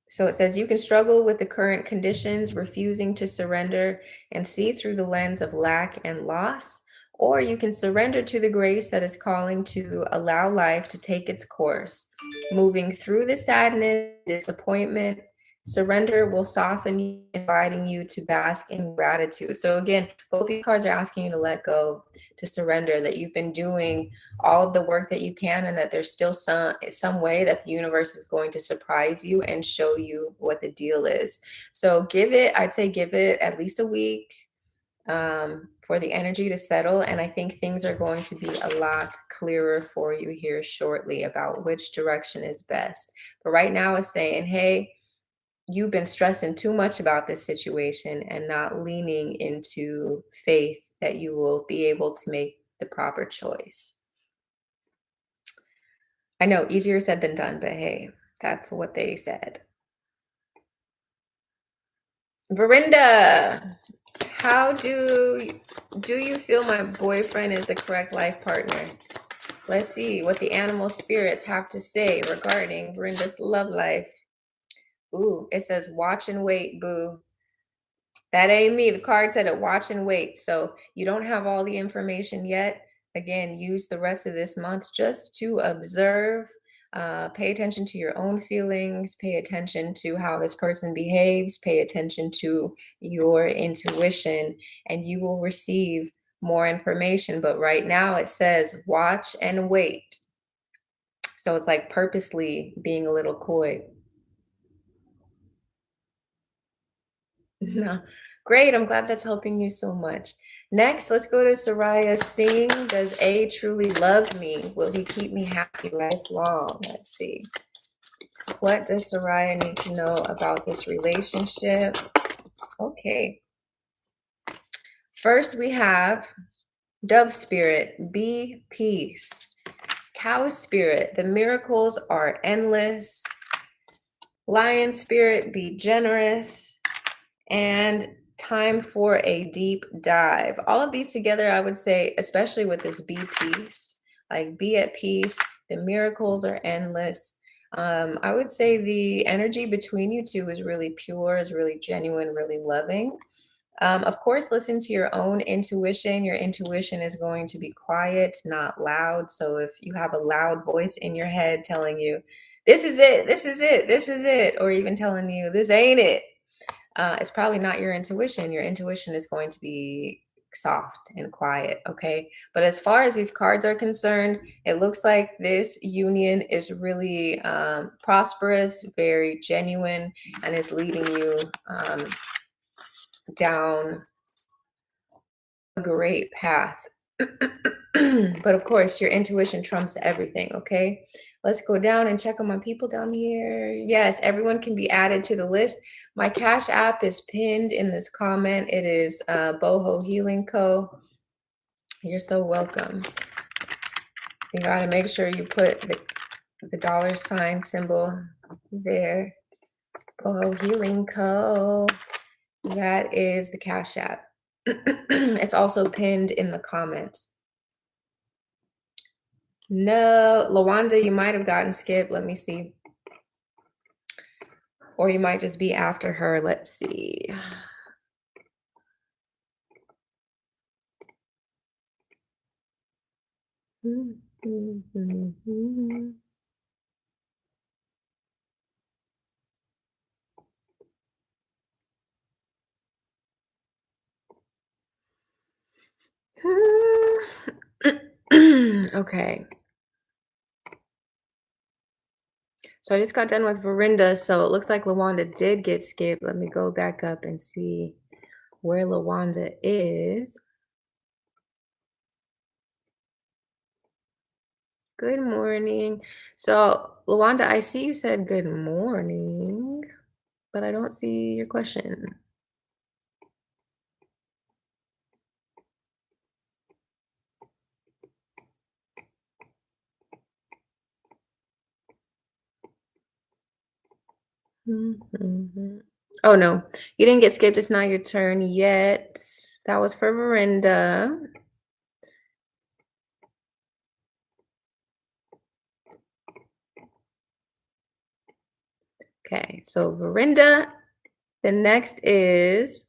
So it says you can struggle with the current conditions, refusing to surrender and see through the lens of lack and loss, or you can surrender to the grace that is calling to allow life to take its course, moving through the sadness, disappointment. Surrender will soften you, inviting you to bask in gratitude. So again, both these cards are asking you to let go, to surrender, that you've been doing all of the work that you can, and that there's still some way that the universe is going to surprise you and show you what the deal is. So I'd say give it at least a week, for the energy to settle. And I think things are going to be a lot clearer for you here shortly about which direction is best. But right now it's saying, hey, you've been stressing too much about this situation and not leaning into faith that you will be able to make the proper choice. I know, easier said than done, but hey, that's what they said. Verinda, how do you feel my boyfriend is the correct life partner? Let's see what the animal spirits have to say regarding Verinda's love life. Ooh, it says watch and wait, boo. That ain't me. The card said it, watch and wait. So you don't have all the information yet. Again, use the rest of this month just to observe, pay attention to your own feelings, pay attention to how this person behaves, pay attention to your intuition, and you will receive more information. But right now it says watch and wait. So it's like purposely being a little coy. No. Great. I'm glad that's helping you so much. Next, let's go to Soraya Singh. Does A truly love me? Will he keep me happy lifelong? Let's see. What does Soraya need to know about this relationship? Okay. First, we have Dove Spirit, be peace. Cow Spirit, the miracles are endless. Lion Spirit, be generous. And time for a deep dive. All of these together, I would say, especially with this be peace, like be at peace, the miracles are endless. I would say the energy between you two is really pure, is really genuine, really loving. Of course, listen to your own intuition. Your intuition is going to be quiet, not loud. So if you have a loud voice in your head telling you, this is it, this is it, this is it, or even telling you, this ain't it, it's probably not your intuition. Your intuition is going to be soft and quiet, okay? But as far as these cards are concerned, it looks like this union is really prosperous, very genuine, and is leading you down a great path. But of course, your intuition trumps everything, okay? Let's go down and check on my people down here. Yes, everyone can be added to the list. My Cash App is pinned in this comment. It is Boho Healing Co. You're so welcome. You got to make sure you put the dollar sign symbol there. Boho Healing Co. That is the Cash App. It's also pinned in the comments. No, Lawanda, you might have gotten skipped. Let me see. Or you might just be after her. Let's see. Okay. So I just got done with Verinda, so it looks like Lawanda did get skipped. Let me go back up and see where Lawanda is. Good morning. So, Lawanda, I see you said good morning, but I don't see your question. Mhm. Oh, no, you didn't get skipped. It's not your turn yet. That was for Verinda. Okay, so Verinda, the next is,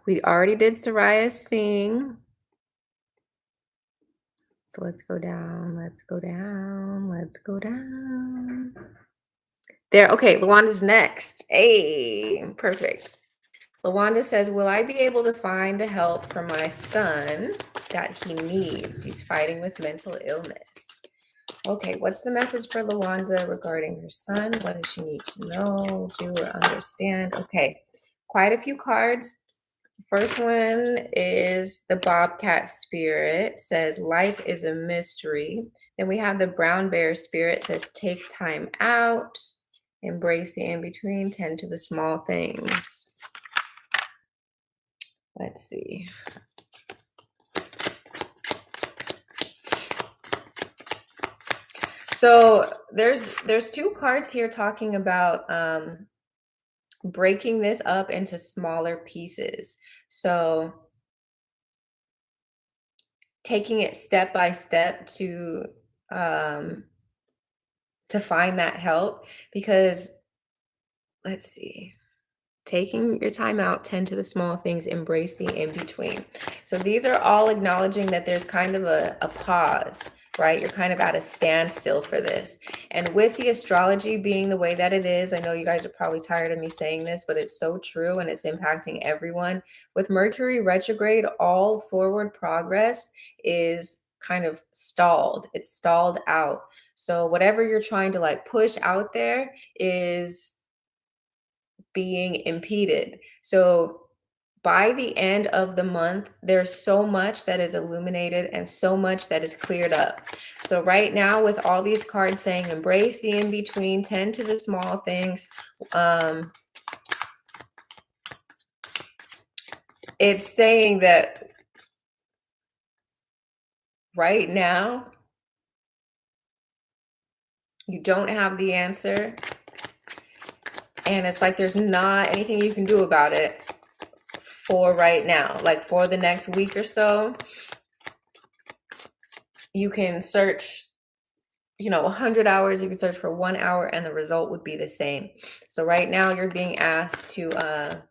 we already did Soraya Singh. So let's go down, let's go down, let's go down. There, okay, Lawanda's next. Hey, perfect. Lawanda says, will I be able to find the help for my son that he needs? He's fighting with mental illness. Okay, what's the message for Lawanda regarding her son? What does she need to know, do, or understand? Okay, quite a few cards. First one is the Bobcat Spirit, says life is a mystery. Then we have the Brown Bear Spirit, says take time out, embrace the in-between, tend to the small things. Let's see. So there's two cards here talking about breaking this up into smaller pieces. So taking it step by step um to find that help, because let's see. Taking your time out, tend to the small things, embrace the in between. So these are all acknowledging that there's kind of a pause, right? You're kind of at a standstill for this. And with the astrology being the way that it is, I know you guys are probably tired of me saying this, but it's so true and it's impacting everyone. With Mercury retrograde, all forward progress is kind of stalled. It's stalled out. So whatever you're trying to like push out there is being impeded. So by the end of the month, there's so much that is illuminated and so much that is cleared up. So right now, with all these cards saying embrace the in-between, tend to the small things, it's saying that right now, you don't have the answer. And it's like there's not anything you can do about it for right now. Like for the next week or so, you can search 100 hours, you can search for 1 hour and the result would be the same. So right now you're being asked to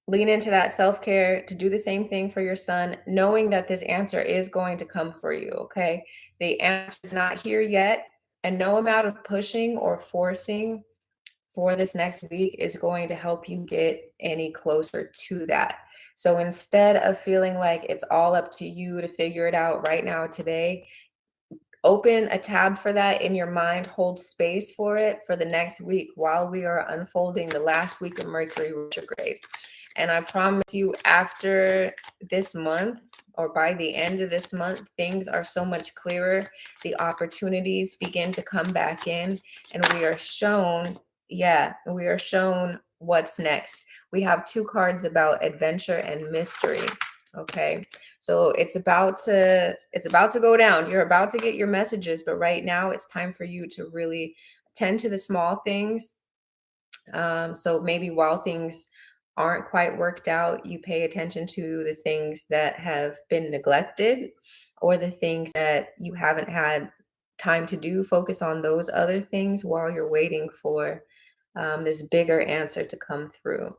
lean into that self-care, to do the same thing for your son, knowing that this answer is going to come for you, okay? The answer is not here yet, and no amount of pushing or forcing for this next week is going to help you get any closer to that. So instead of feeling like it's all up to you to figure it out right now today, open a tab for that in your mind, hold space for it for the next week while we are unfolding the last week of Mercury retrograde. And I promise you, after this month, or by the end of this month, things are so much clearer. The opportunities begin to come back in, and we are shown, what's next. We have two cards about adventure and mystery. Okay, so it's about to go down. You're about to get your messages, but right now it's time for you to really tend to the small things. So maybe while things aren't quite worked out, you pay attention to the things that have been neglected or the things that you haven't had time to do. Focus on those other things while you're waiting for this bigger answer to come through.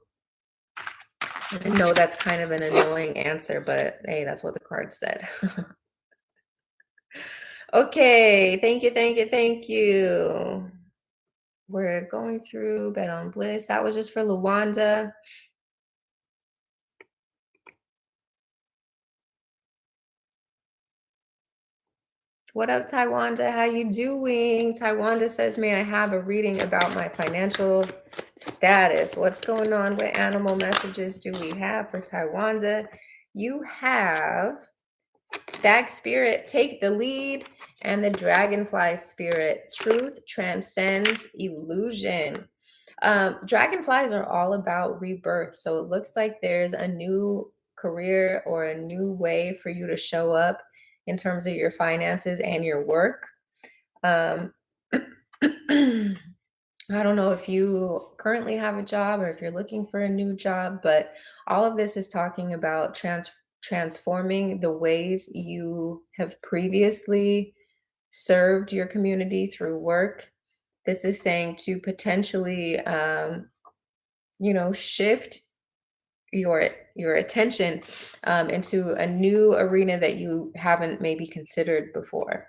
I know that's kind of an annoying answer, but hey, that's what the card said. Okay, thank you, thank you, thank you. We're going through Bet on Bliss. That was just for Lawanda. What up, Taiwanda? How you doing? Taiwanda says, may I have a reading about my financial status? What's going on? What animal messages do we have for Taiwanda? You have Stag Spirit, take the lead, and the Dragonfly Spirit, truth transcends illusion. Dragonflies are all about rebirth. So it looks like there's a new career or a new way for you to show up in terms of your finances and your work. Um, I don't know if you currently have a job or if you're looking for a new job, but all of this is talking about transforming the ways you have previously served your community through work. This is saying to potentially, shift your attention into a new arena that you haven't maybe considered before.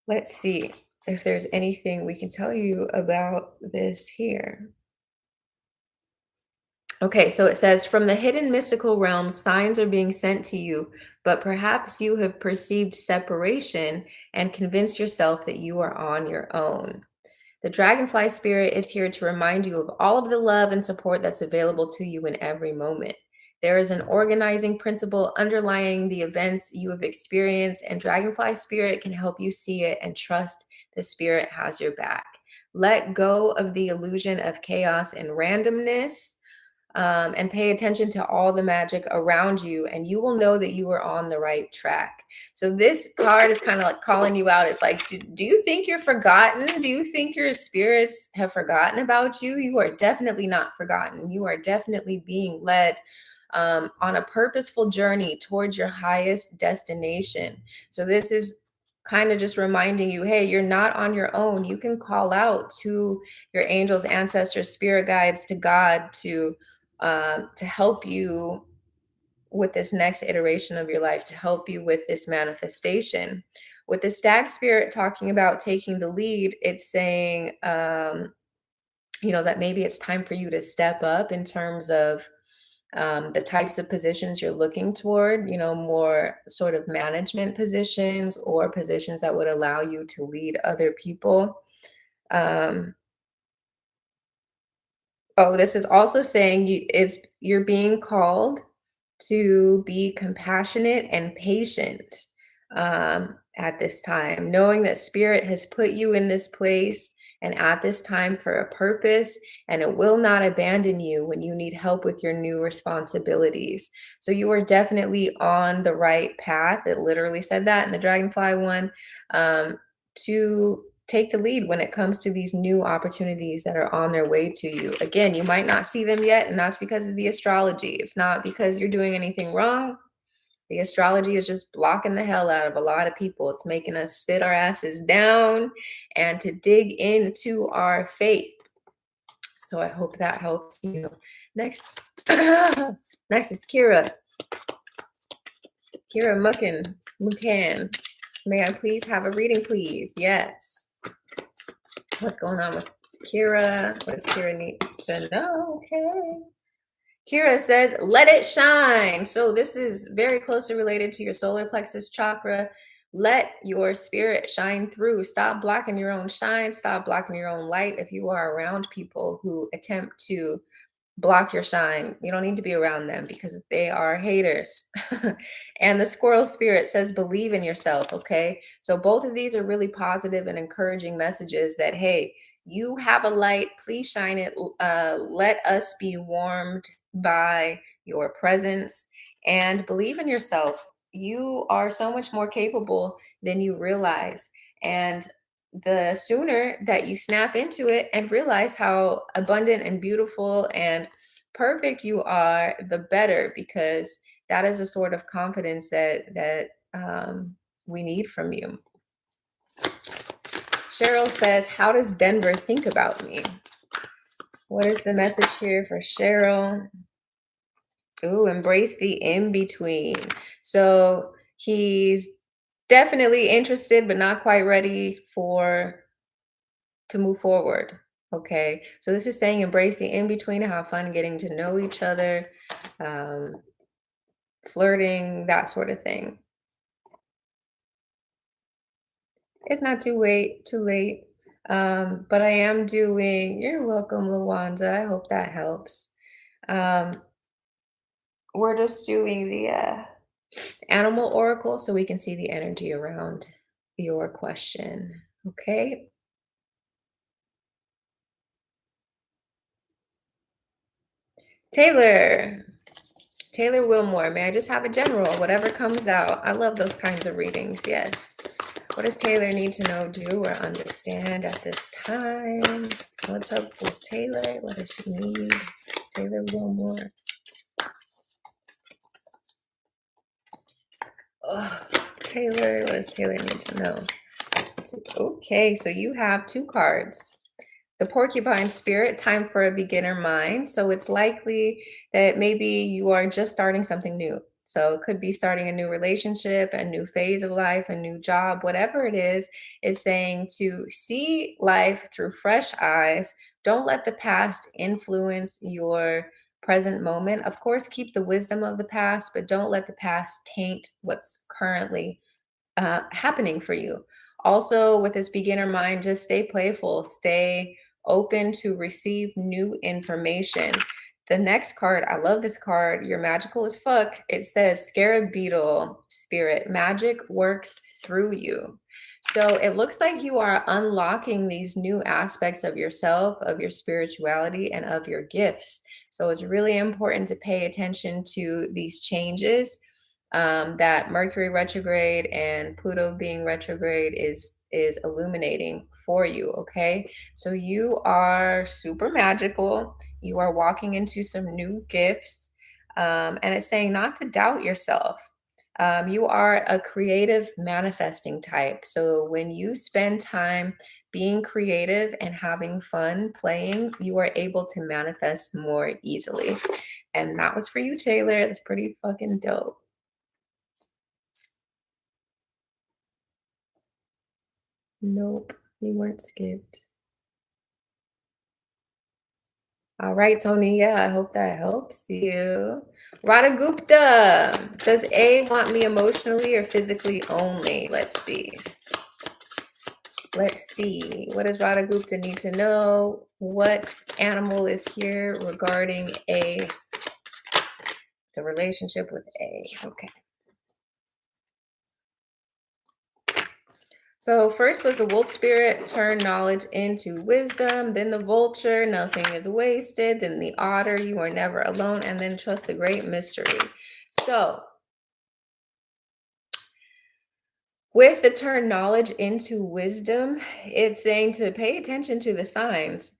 Let's see if there's anything we can tell you about this here. Okay, so it says, from the hidden mystical realms, signs are being sent to you, but perhaps you have perceived separation and convinced yourself that you are on your own. The dragonfly spirit is here to remind you of all of the love and support that's available to you in every moment. There is an organizing principle underlying the events you have experienced, and dragonfly spirit can help you see it and trust the spirit has your back. Let go of the illusion of chaos and randomness, and pay attention to all the magic around you, and you will know that you are on the right track. So this card is kind of like calling you out. It's like, do you think you're forgotten? Do you think your spirits have forgotten about you? You are definitely not forgotten. You are definitely being led on a purposeful journey towards your highest destination. So this is kind of just reminding you, hey, you're not on your own. You can call out to your angels, ancestors, spirit guides, to God, to help you with this next iteration of your life, to help you with this manifestation. With the stag spirit talking about taking the lead, it's saying, that maybe it's time for you to step up in terms of the types of positions you're looking toward, more sort of management positions or positions that would allow you to lead other people. Um, Oh, this is also saying you're being called to be compassionate and patient at this time, knowing that spirit has put you in this place and at this time for a purpose, and it will not abandon you when you need help with your new responsibilities. So you are definitely on the right path. It literally said that in the dragonfly one, to take the lead when it comes to these new opportunities that are on their way to you. Again, you might not see them yet, and that's because of the astrology. It's not because you're doing anything wrong. The astrology is just blocking the hell out of a lot of people. It's making us sit our asses down and to dig into our faith. So I hope that helps you. Next, next is Kira. Kira Mukan. May I please have a reading, please? Yes. What's going on with Kira? What does Kira need to know? Okay. Kira says, let it shine. So this is very closely related to your solar plexus chakra. Let your spirit shine through. Stop blocking your own shine. Stop blocking your own light. If you are around people who attempt to block your shine, you don't need to be around them because they are haters. And the squirrel spirit says, believe in yourself. Okay. So both of these are really positive and encouraging messages that, hey, you have a light, please shine it. Let us be warmed by your presence, and believe in yourself. You are so much more capable than you realize. And the sooner that you snap into it and realize how abundant and beautiful and perfect you are, the better, because that is a sort of confidence that we need from you. Cheryl says, how does Denver think about me? What is the message here for Cheryl? Ooh, embrace the in-between. So he's definitely interested, but not quite ready to move forward. Okay, so this is saying embrace the in-between, have fun getting to know each other, flirting, that sort of thing. It's not too late. But I am doing, you're welcome, Lawanda. I hope that helps. We're just doing the animal oracle so we can see the energy around your question. Okay. Taylor Wilmore, may I just have a general, whatever comes out. I love those kinds of readings. Yes. What does Taylor need to know, do, or understand at this time? What's up with Taylor? What does she need? Taylor Wilmore. Taylor, what does Taylor need to know? Okay, so you have two cards. the porcupine spirit, time for a beginner mind. So it's likely that maybe you are just starting something new. So it could be starting a new relationship, a new phase of life, a new job, whatever it is. It's saying to see life through fresh eyes. Don't let the past influence your present moment. Of course, keep the wisdom of the past, but don't let the past taint what's currently happening for you. Also, with this beginner mind, just stay playful, stay open to receive new information. The next card, I love this card. You're magical as fuck. It says Scarab Beetle Spirit. Magic works through you. So it looks like you are unlocking these new aspects of yourself, of your spirituality, and of your gifts. So it's really important to pay attention to these changes that Mercury retrograde and Pluto being retrograde is illuminating for you. Okay, so you are super magical. You are walking into some new gifts, and it's saying not to doubt yourself. You are a creative manifesting type. So when you spend time being creative and having fun playing, you are able to manifest more easily. And that was for you, Taylor. That's pretty fucking dope. Nope, you weren't skipped. All right, Tony. Yeah, I hope that helps you. Radha Gupta. Does A want me emotionally or physically only? Let's see. Let's see. What does Radha Gupta need to know? What animal is here regarding A? The relationship with A. Okay. So first was the wolf spirit, turn knowledge into wisdom. Then the vulture, nothing is wasted. Then the otter, you are never alone. And then trust the great mystery. So with the turn knowledge into wisdom, it's saying to pay attention to the signs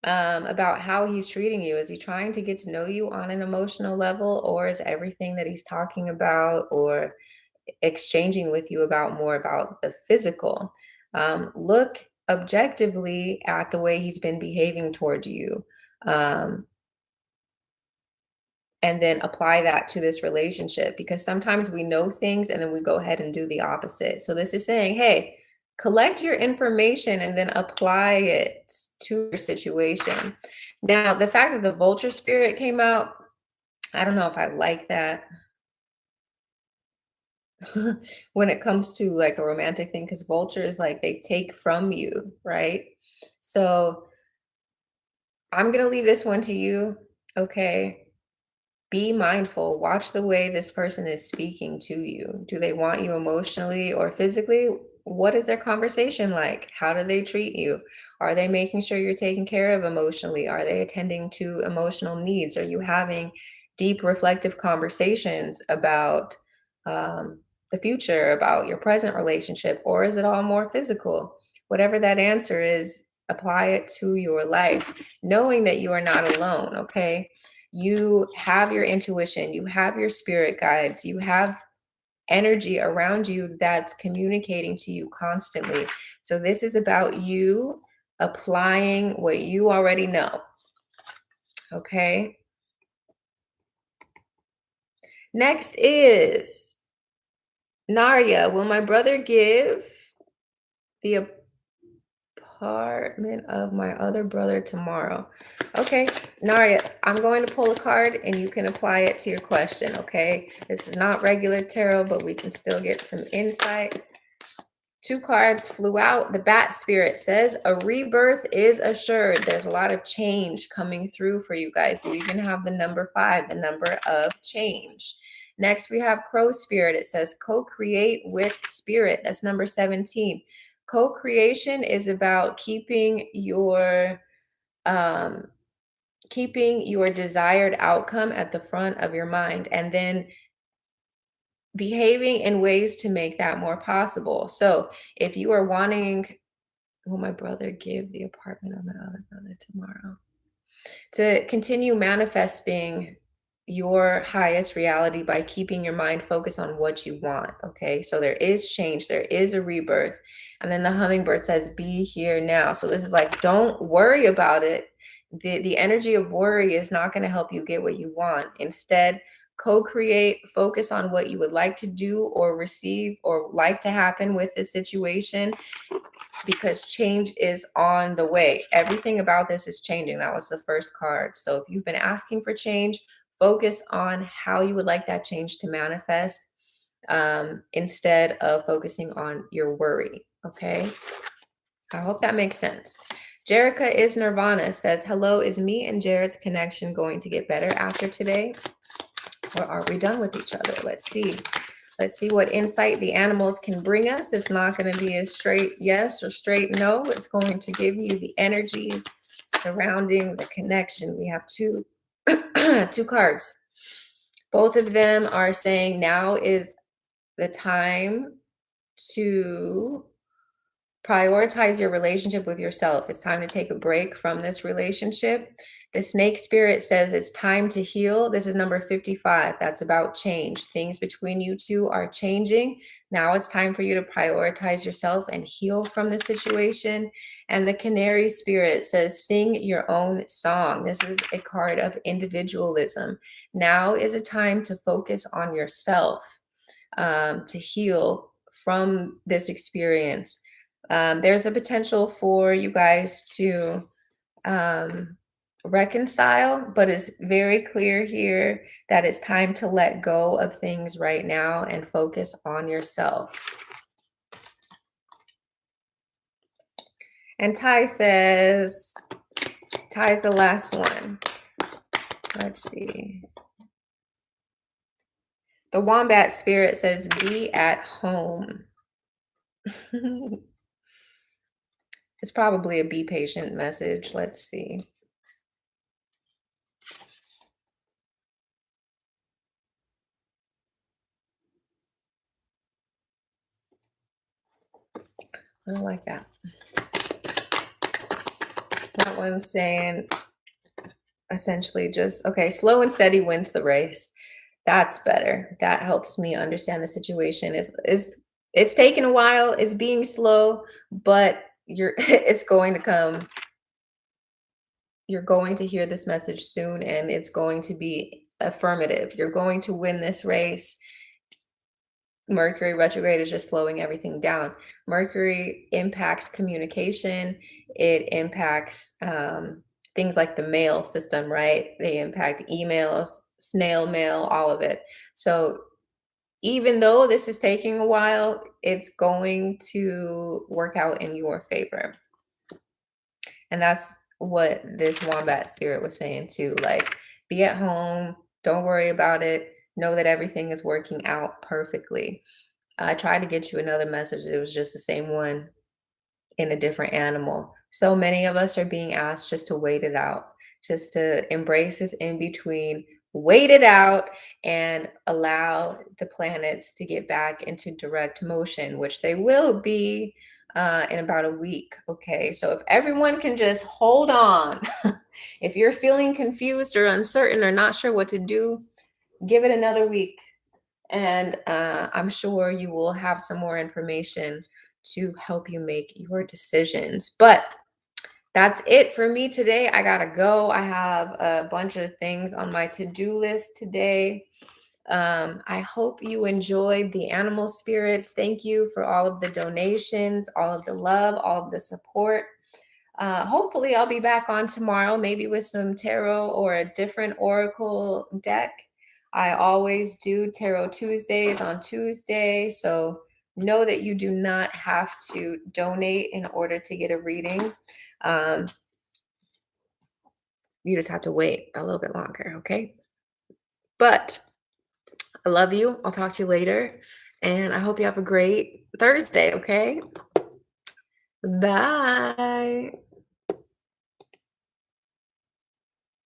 about how he's treating you. Is he trying to get to know you on an emotional level, or is everything that he's talking about or exchanging with you about more about the physical? Look objectively at the way he's been behaving toward you. Um, and then apply that to this relationship, because sometimes we know things and then we go ahead and do the opposite. So this is saying, hey, collect your information and then apply it to your situation. Now, the fact that the vulture spirit came out, I don't know if I like that when it comes to like a romantic thing, because vultures, like, they take from you, right? So I'm gonna leave this one to you. Okay, be mindful. Watch the way this person is speaking to you. Do they want you emotionally or physically? What is their conversation like? How do they treat you? Are they making sure you're taken care of emotionally? Are they attending to emotional needs? Are you having deep reflective conversations about the future, about your present relationship? Or is it all more physical? Whatever that answer is, apply it to your life, knowing that you are not alone. Okay, you have your intuition, you have your spirit guides, you have energy around you that's communicating to you constantly. So this is about you applying what you already know. Okay. Next is Narya. Will my brother give the apartment of my other brother tomorrow? Okay, Naria, I'm going to pull a card and you can apply it to your question, okay? This is not regular tarot, but we can still get some insight. Two cards flew out. The bat spirit says a rebirth is assured. There's a lot of change coming through for you guys. You even have the number 5, the number of change. Next, we have crow spirit. It says co-create with spirit. That's number 17. Co-creation is about um, keeping your desired outcome at the front of your mind, and then behaving in ways to make that more possible. So if you are wanting, will my brother give the apartment of my other brother tomorrow? To continue manifesting your highest reality by keeping your mind focused on what you want. Okay, so there is change, there is a rebirth. And then the hummingbird says, be here now. So this is like, don't worry about it. The energy of worry is not going to help you get what you want. Instead, co-create, focus on what you would like to do or receive or like to happen with the situation, because change is on the way. Everything about this is changing. That was the first card. So if you've been asking for change, focus on how you would like that change to manifest, instead of focusing on your worry. Okay. I hope that makes sense. Jerica is Nirvana says, hello, is me and Jared's connection going to get better after today? Or are we done with each other? Let's see. Let's see what insight the animals can bring us. It's not going to be a straight yes or straight no. It's going to give you the energy surrounding the connection. We have two, two cards. Both of them are saying now is the time to prioritize your relationship with yourself. It's time to take a break from this relationship. The snake spirit says it's time to heal. This is number 55. That's about change. Things between you two are changing. Now it's time for you to prioritize yourself and heal from the situation. And the canary spirit says sing your own song. This is a card of individualism. Now is a time to focus on yourself, to heal from this experience. There's a potential for you guys to reconcile, but it's very clear here that it's time to let go of things right now and focus on yourself. And Ty says, Ty's the last one. Let's see. The wombat spirit says, be at home. It's probably a be patient message. Let's see. I don't like that. That one's saying essentially just, okay, slow and steady wins the race. That's better. That helps me understand the situation. It's taking a while, it's being slow, but it's going to come. You're going to hear this message soon, and it's going to be affirmative. You're going to win this race. Mercury retrograde is just slowing everything down. Mercury impacts communication. It impacts things like the mail system, right? They impact emails, snail mail, all of it. So even though this is taking a while, it's going to work out in your favor. And that's what this wombat spirit was saying too. Like, be at home, don't worry about it. Know that everything is working out perfectly. I tried to get you another message. It was just the same one in a different animal. So many of us are being asked just to wait it out, just to embrace this in between, wait it out, and allow the planets to get back into direct motion, which they will be in about a week. Okay, so if everyone can just hold on, if you're feeling confused or uncertain or not sure what to do, give it another week. And I'm sure you will have some more information to help you make your decisions. But that's it for me today. I gotta go. I have a bunch of things on my to-do list today. I hope you enjoyed the animal spirits. Thank you for all of the donations, all of the love, all of the support. Hopefully I'll be back on tomorrow, maybe with some tarot or a different oracle deck. I always do Tarot Tuesdays on Tuesday, so know that you do not have to donate in order to get a reading. You just have to wait a little bit longer, okay? But I love you. I'll talk to you later, and I hope you have a great Thursday, okay? Bye.